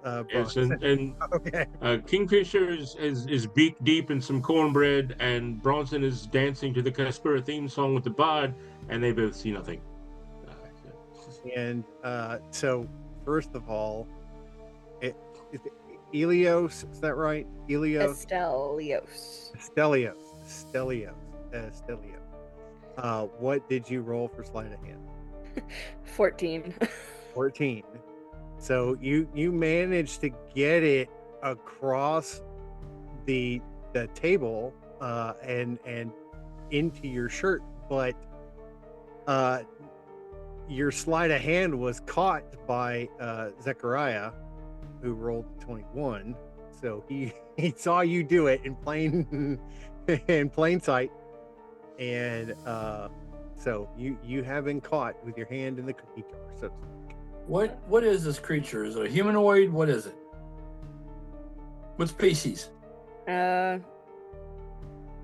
Yes, Bronson. and Okay. Kingfisher is beak deep in some cornbread, and Bronson is dancing to the Caspera theme song with the bod, and they both see nothing. And so first of all, is it Elios, is that right? Estelios. Stelios. What did you roll for sleight of hand? 14. 14. So you managed to get it across the table and into your shirt, but your sleight of hand was caught by Zechariah, who rolled 21. So he saw you do it in plain sight, and so you have been caught with your hand in the cookie jar. So What is this creature? Is it a humanoid? What is it? What species? A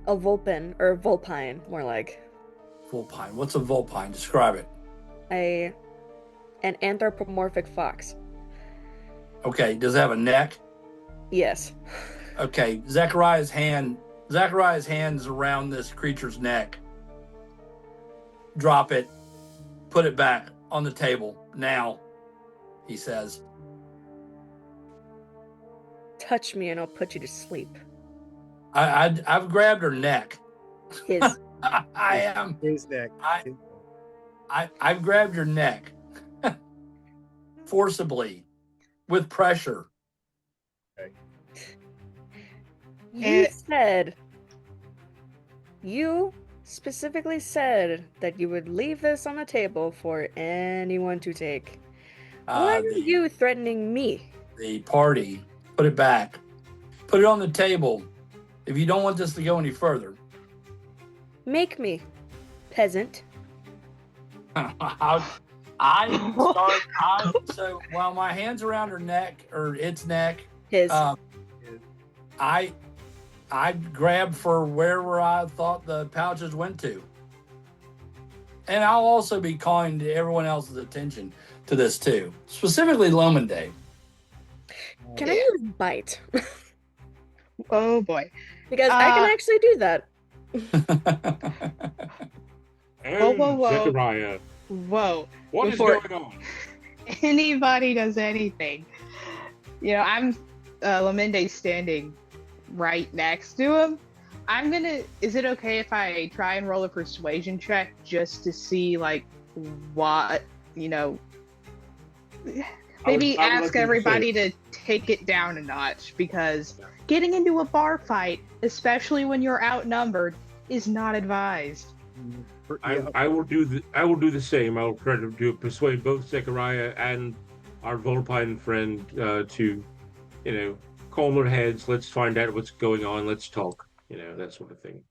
vulpin, or vulpine, more like. Vulpine. What's a vulpine? Describe it. An anthropomorphic fox. Okay. Does it have a neck? Yes. Okay. Zechariah's hand is around this creature's neck. Drop it. Put it back on the table now, he says. Touch me and I'll put you to sleep. I've grabbed her neck. His. I am. his neck. I've grabbed your neck forcibly with pressure. You specifically said that you would leave this on the table for anyone to take. Why are you threatening me? The party, put it back. Put it on the table if you don't want this to go any further. Make me, peasant. So while my hand's around her neck, or its neck, His. I grabbed for wherever I thought the pouches went to. And I'll also be calling to everyone else's attention to this too, specifically Lominde. Can I use bite? Oh boy. Because I can actually do that. And Whoa. Zechariah, Whoa. what is Before going on? anybody does anything, I'm Laminde's standing right next to him. Is it okay if I try and roll a persuasion check just to see like what you know, maybe I would ask like you to everybody to take it down a notch, because getting into a bar fight, especially when you're outnumbered, is not advised. I will do the same. I will try to persuade both Zechariah and our Volpine friend to, calm their heads. Let's find out what's going on. Let's talk. That sort of thing.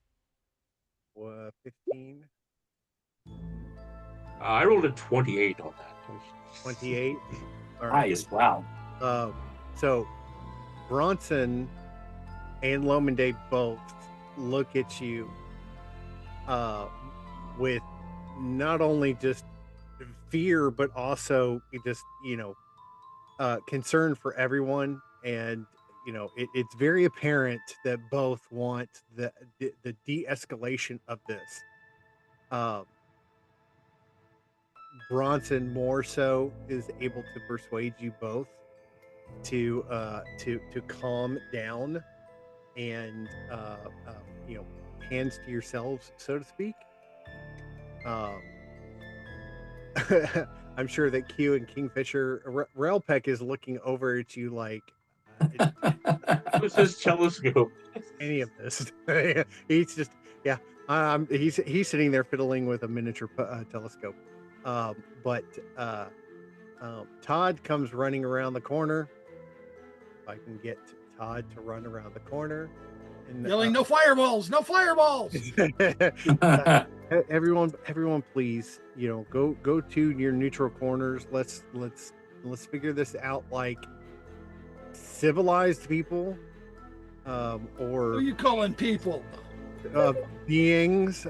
15. I rolled a 28 on that. 28. All right. Nice. Wow. So Bronson and Lominde both look at you with not only just fear, but also just, concern for everyone. And, it's very apparent that both want the de-escalation of this. Bronson more so is able to persuade you both to calm down and hands to yourselves, so to speak. I'm sure that Q and Kingfisher, Relpeck is looking over at you like, what's this telescope? Any of this? He's just, he's sitting there fiddling with a miniature telescope. But Todd comes running around the corner. If I can get Todd to run around the corner. And, Yelling, no fireballs, no fireballs. Everyone, please, go to your neutral corners. Let's figure this out like civilized people, or Who are you calling people? Beings.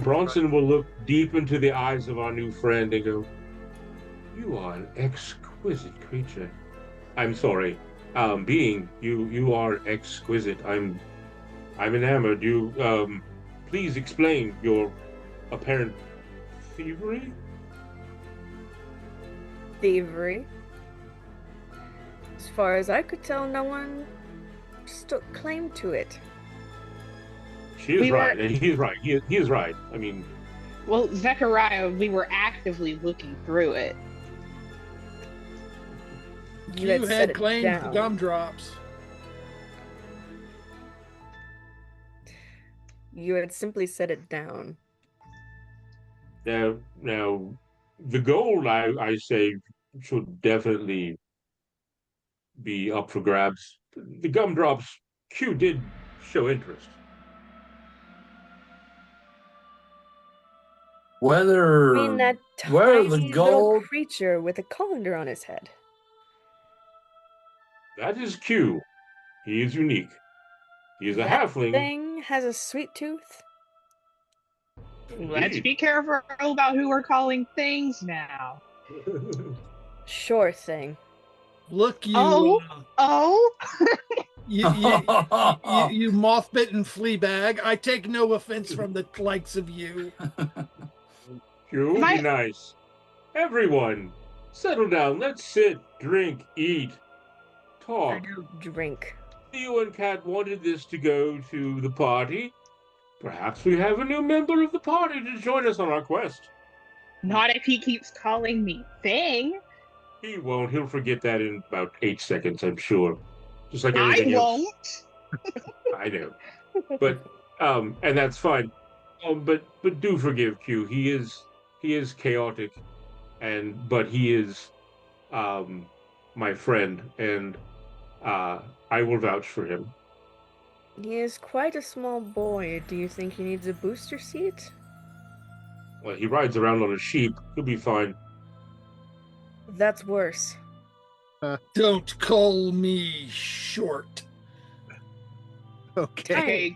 Bronson will look deep into the eyes of our new friend and go, "You are an exquisite creature. I'm sorry, being, you are exquisite. I'm enamored. You, please explain your apparent thievery." Thievery? As far as I could tell, no one took claim to it. She is right, and he is right. He is right. I mean, well, Zechariah, we were actively looking through it. You had claimed the gumdrops. You had simply set it down. Now, the gold, I say, should definitely be up for grabs. The gumdrops, Q did show interest. I mean, that where tiny the little gold creature with a colander on his head. That is Q. He is unique. He is a That halfling. thing has a sweet tooth. Let's be careful about who we're calling things now. Sure thing. Look, you. You moth-bitten flea bag. I take no offense from the likes of you. Q, be nice. Everyone, settle down. Let's sit, drink, eat, talk. I don't drink. You and Kat wanted this to go to the party. Perhaps we have a new member of the party to join us on our quest. Not if he keeps calling me thing. He won't. He'll forget that in about 8 seconds, I'm sure. Just like everything else. I know. But and that's fine. But do forgive Q. He is chaotic, but he is my friend, and I will vouch for him. He is quite a small boy. Do you think he needs a booster seat? Well, he rides around on a sheep. He'll be fine. That's worse. Don't call me short. Okay.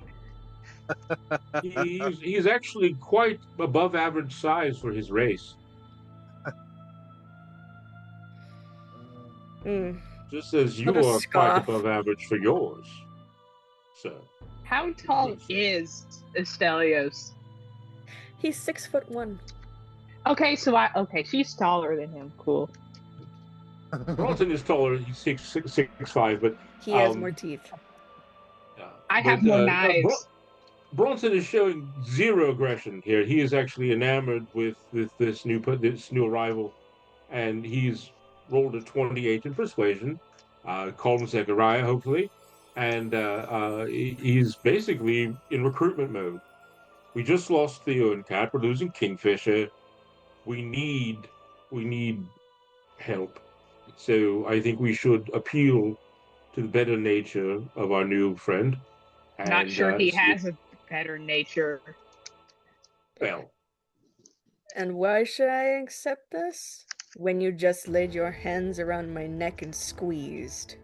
He's actually quite above average size for his race. Just as you are quite above average for yours. So. How tall is Estelios? He's 6'1". Okay, she's taller than him. Cool. Bronson is taller. He's 6'5", but he has more teeth. I have more knives. Bronson is showing zero aggression here. He is actually enamored with this new arrival, and he's rolled a 28 in persuasion. Called him Zechariah, hopefully, and he's basically in recruitment mode. We just lost Theo and Cat. We're losing Kingfisher. We need we need help. So I think we should appeal to the better nature of our new friend. Not And sure he see, has a better nature. well, And why should I accept this? When you just laid your hands around my neck and squeezed.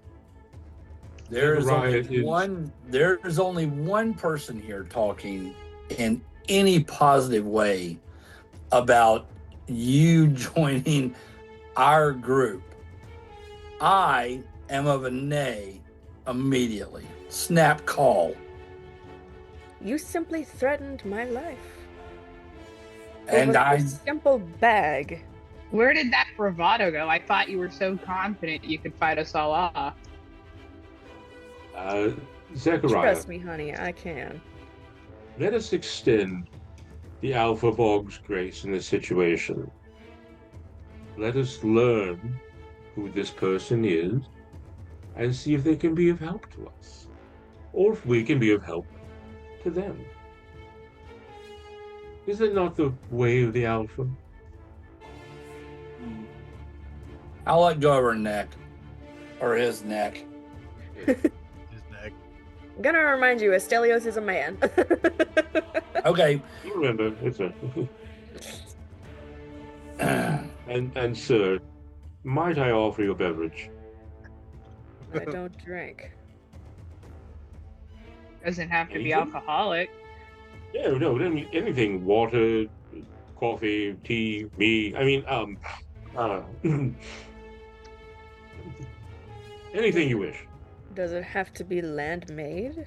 There's only Zechariah is there's only one person here talking in any positive way about you joining our group. I am of a nay immediately. Snap call. You simply threatened my life. And Over I a simple bag. Where did that bravado go? I thought you were so confident you could fight us all off. Zechariah. Trust me, honey, I can. Let us extend the Alpha Bog's grace in this situation. Let us learn who this person is and see if they can be of help to us, or if we can be of help to them. Is it not the way of the Alpha? I'll let go of her neck. Or his neck. His neck. I'm gonna remind you, Estelios is a man. Okay. You remember, it's a and sir, might I offer you a beverage? I don't drink. Doesn't have to be Anything? alcoholic. Yeah, no, anything, water, coffee, tea, me. I mean, anything you wish. Does it have to be land-made?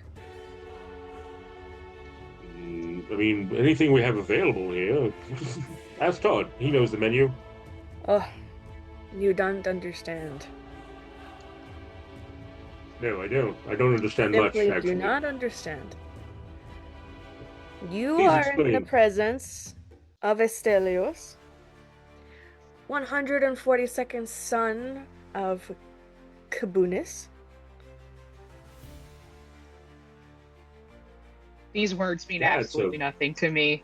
I mean, anything we have available here. Ask Todd. He knows the menu. Oh, you don't understand. No, I don't. I don't understand much, Simply actually. do not understand. You Please are in the explain. presence of Estelios, 142nd son of Kabunis. These words mean That's absolutely nothing to me.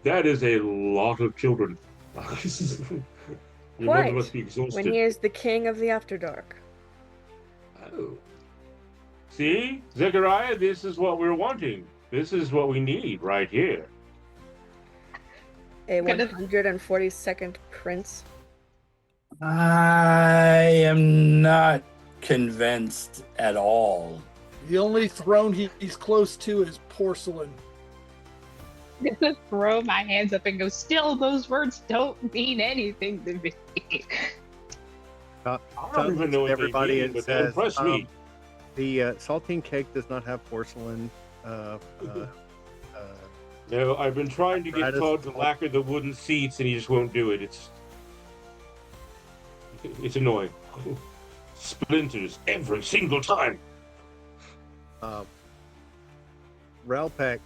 That is a lot of children. Your mother Quite, must be exhausted. when he is the king of the After Dark. Oh. See, Zechariah, this is what we're wanting. This is what we need right here. A Kind of- 142nd prince. I am not convinced at all. The only throne he's close to is porcelain. I'm gonna throw my hands up and go, still, those words don't mean anything to me. I don't even know what everybody they mean, and but they says, impress me. The saltine cake does not have porcelain. No, I've been trying to get Apparatus. Todd to lacquer the wooden seats, and he just won't do it. It's annoying. Splinters every single time. Relpek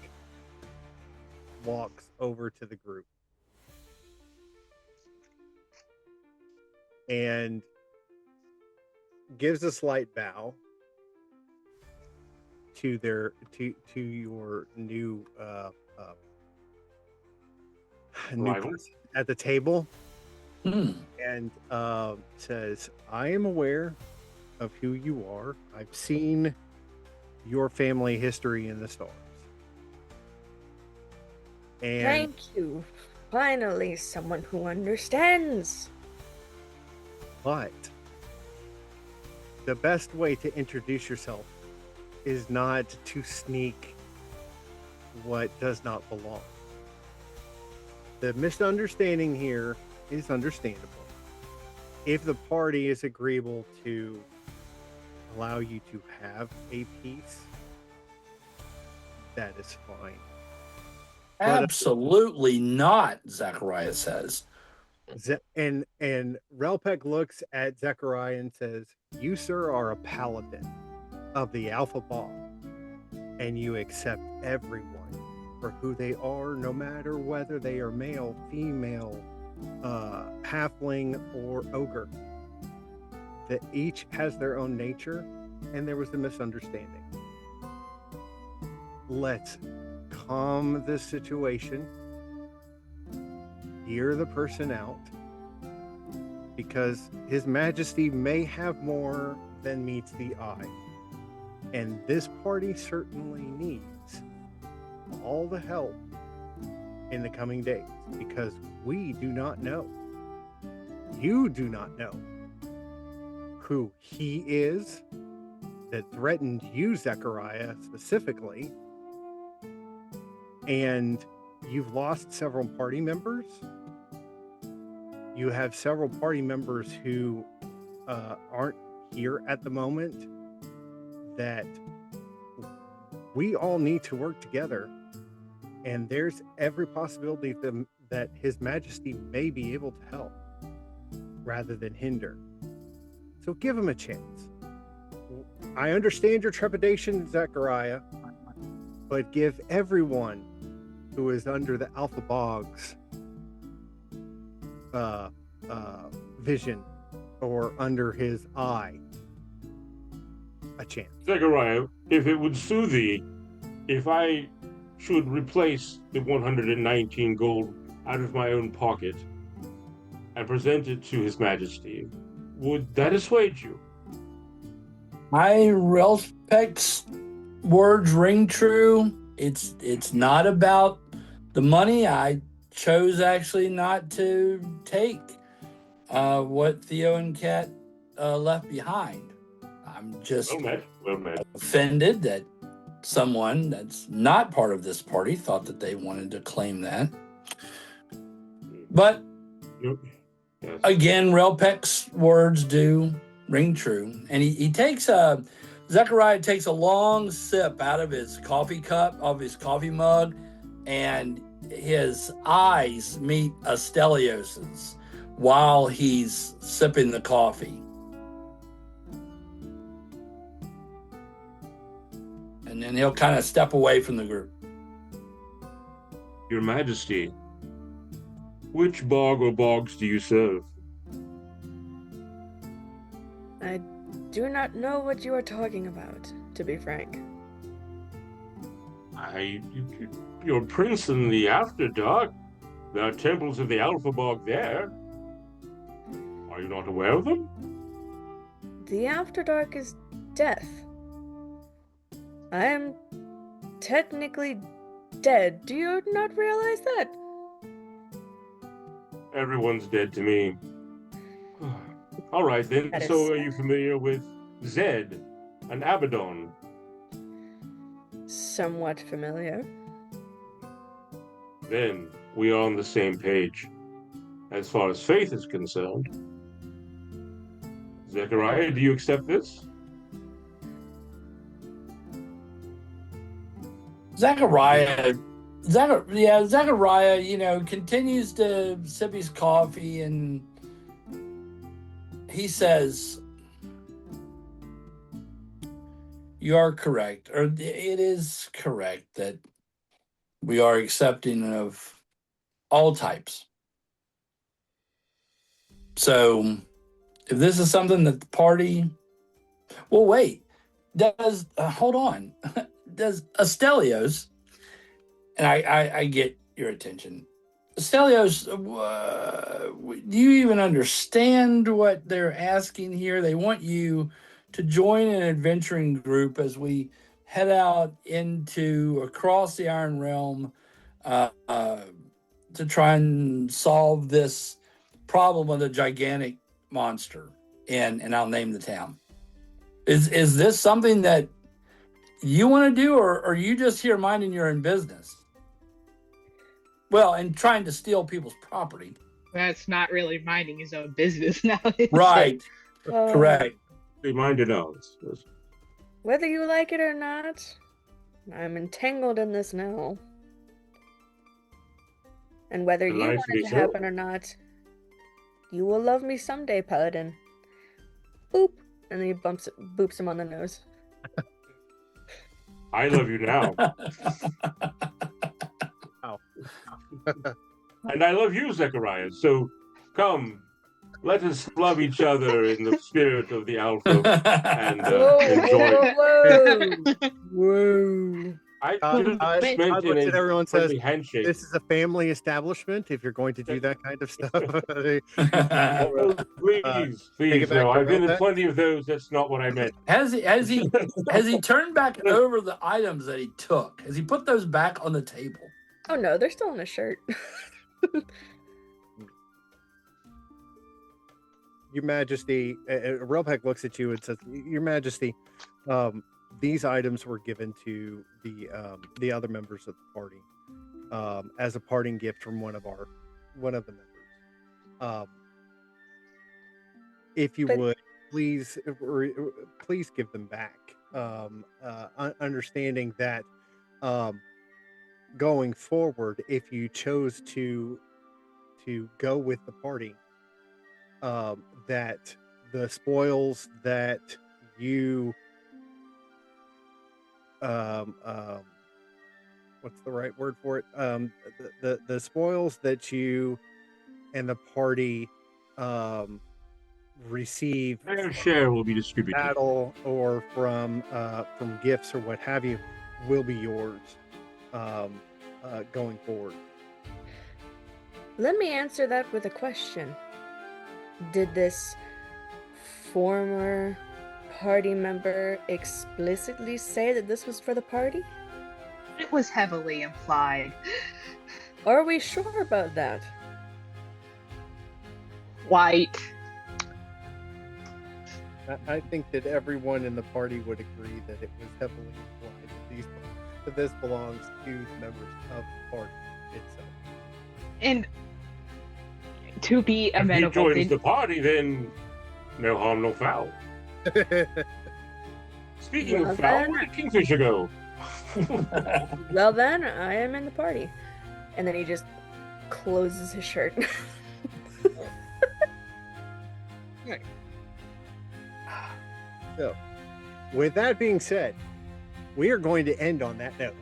walks over to the group and gives a slight bow to your new Rival? person at the table, Hmm. and says, "I am aware of who you are. I've seen your family history in the stars. And Thank you. Finally, someone who understands. but the best way to introduce yourself is not to sneak what does not belong. The misunderstanding here is understandable. If the party is agreeable to allow you to have a piece, that is fine. Absolutely not, Zachariah says. And Relpek looks at Zechariah and says, "You, sir, are a paladin of the Alpha Ball, and you accept everyone for who they are, no matter whether they are male, female, halfling, or ogre. That each has their own nature, and there was a misunderstanding. Let's calm this situation, hear the person out, because His Majesty may have more than meets the eye. And this party certainly needs all the help in the coming days, because we do not know. You do not know who he is that threatened you, Zechariah, specifically. And you've lost several party members. You have several party members who aren't here at the moment, that we all need to work together. And there's every possibility that His Majesty may be able to help rather than hinder. So give him a chance. I understand your trepidation, Zechariah, but give everyone who is under the Alpha Bog's vision or under his eye a chance. Zechariah, if it would soothe thee, if I should replace the 119 gold out of my own pocket and present it to His Majesty, would that assuage you? My Relspec's words ring true. It's not about the money. I chose actually not to take what Theo and Kat left behind. I'm just well met. offended that someone that's not part of this party thought that they wanted to claim that. But Yes. again, Relpec's words do ring true. And he takes Zechariah takes a long sip out of his coffee cup, of his coffee mug, and his eyes meet Astelios's while he's sipping the coffee. And then he'll kind of step away from the group. Your Majesty, which bog or bogs do you serve? I do not know what you are talking about, to be frank. Your prince in the After Dark. There are temples of the Alpha Bog there. Are you not aware of them? The After Dark is death. I am technically dead. Do you not realize that? Everyone's dead to me. All right, then. That is So are sad. you familiar with Zed and Abaddon? Somewhat familiar. Then we are on the same page. As far as faith is concerned. Zechariah, do you accept this? Zechariah, continues to sip his coffee, and he says, you are correct, or it is correct that we are accepting of all types. So if this is something that the party, well, wait, hold on. Does Astelios, and I get your attention, Astelios, do you even understand what they're asking here? They want you to join an adventuring group as we head out across the Iron Realm to try and solve this problem with a gigantic monster, and I'll name the town. Is this something that you want to do, or are you just here minding your own business? Well, and trying to steal people's property. That's not really minding his own business now. Right. Correct. They mind it all. Whether you like it or not, I'm entangled in this now. And whether you want it to happen or not, you will love me someday, Paladin. Boop. And then he boops him on the nose. I love you now. Wow. And I love you, Zechariah. So come, let us love each other in the spirit of the Alpha and enjoy. Whoa. I Todd just meant in looks at everyone a and says, friendly handshake. "This is a family establishment. If you're going to do that kind of stuff, Oh, please, it back no. to I've been in Robert. plenty of those. That's not what I meant. Has he turned back over the items that he took? Has he put those back on the table? Oh no, they're still in the shirt. Your Majesty, Relpek looks at you and says, "Your Majesty, these items were given to the other members of the party as a parting gift from one of the members. If you would, please give them back. Understanding that going forward, if you chose to go with the party, that the spoils that you what's the right word for it? The spoils that you and the party receive Fair share will be distributed. Battle or from gifts or what have you will be yours going forward. Let me answer that with a question. Did this former party member explicitly say that this was for the party? It was heavily implied. Are we sure about that? White. I think that everyone in the party would agree that it was heavily implied that this belongs to the members of the party itself. And to be If he amenable, joins the party, then no harm, no foul. Speaking of foul, where did Kingfisher go? Well then, I am in the party. And then he just closes his shirt. So, with that being said, we are going to end on that note.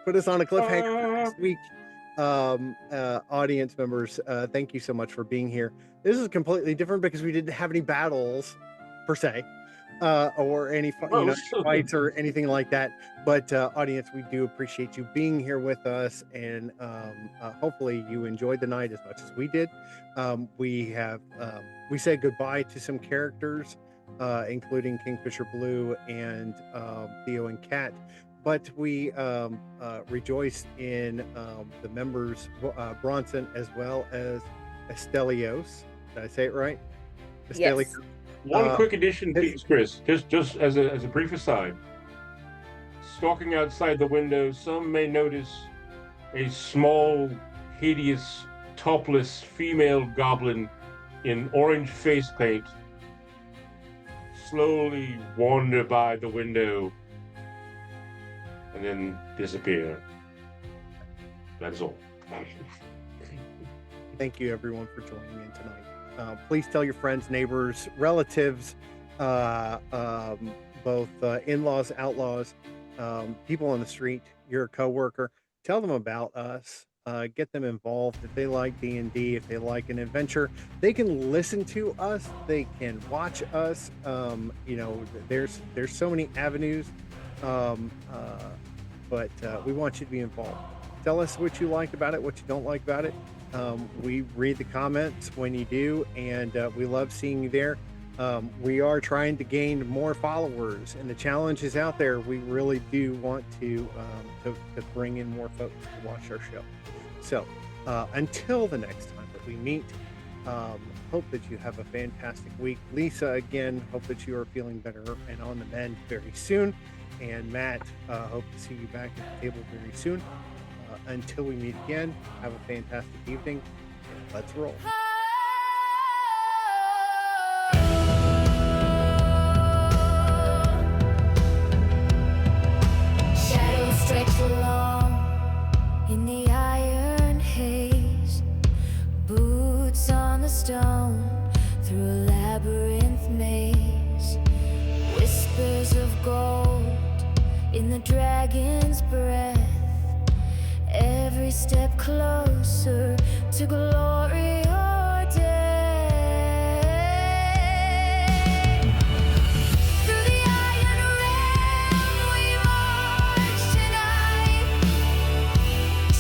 Put us on a cliffhanger next week. Audience members, thank you so much for being here. This is completely different because we didn't have any battles per se, or any fights or anything like that. But audience, we do appreciate you being here with us, and hopefully you enjoyed the night as much as we did. We said goodbye to some characters, including Kingfisher Blue and Theo and Kat. But we rejoiced in the members, Bronson, as well as Estelios. Did I say it right? Yes. One quick addition, please, Chris. Just as a brief aside. Stalking outside the window, some may notice a small, hideous, topless female goblin in orange face paint slowly wander by the window and then disappear. That's all. Thank you, everyone, for joining in tonight. Please tell your friends, neighbors, relatives, both in-laws, outlaws, people on the street, your coworker. Tell them about us. Get them involved. If they like D&D, if they like an adventure, they can listen to us. They can watch us. There's so many avenues. But we want you to be involved. Tell us what you like about it, what you don't like about it. We read the comments when you do, and we love seeing you there. We are trying to gain more followers, and the challenge is out there. We really do want to bring in more folks to watch our show. So until the next time that we meet, hope that you have a fantastic week. Lisa, again, hope that you are feeling better and on the mend very soon. And Matt, hope to see you back at the table very soon. Until we meet again, have a fantastic evening, and let's roll. Shadows stretch along in the iron haze, boots on the stone through a labyrinth maze, whispers of gold. dragon's breath. Every step closer to glory or death. Through the iron realm we march tonight.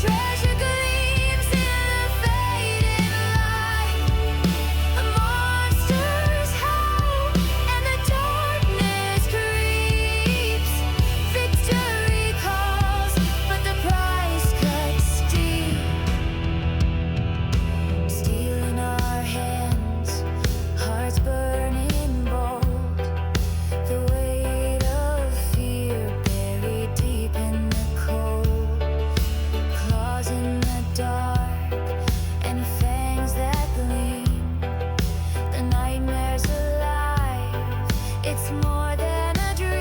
Treasure gleams in the fading light. The monsters howl and the darkness creeps. Victory calls, but the price cuts steep. Steel in our hands, hearts burning bold. The weight of fear buried deep in the cold. Claws in the dark and fangs that gleam. The nightmare's alive, it's more than a dream.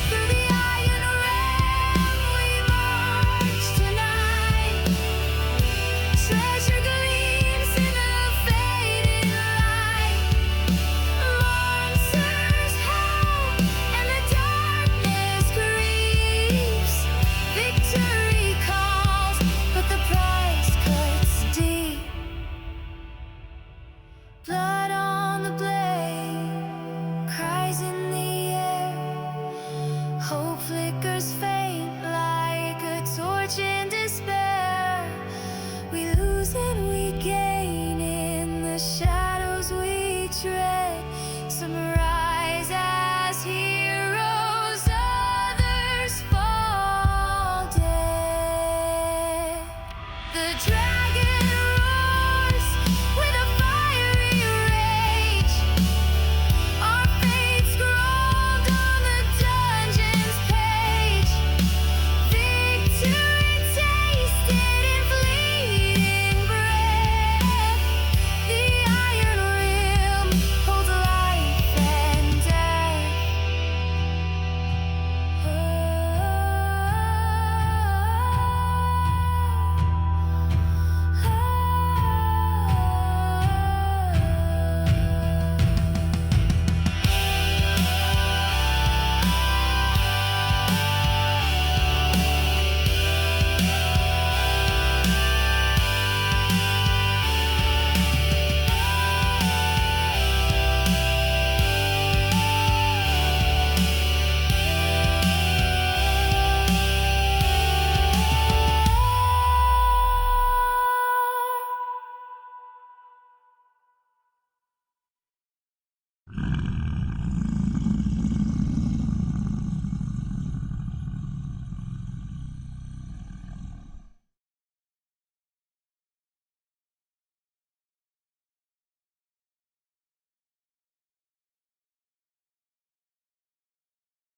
Through the iron realm we march tonight. Treasure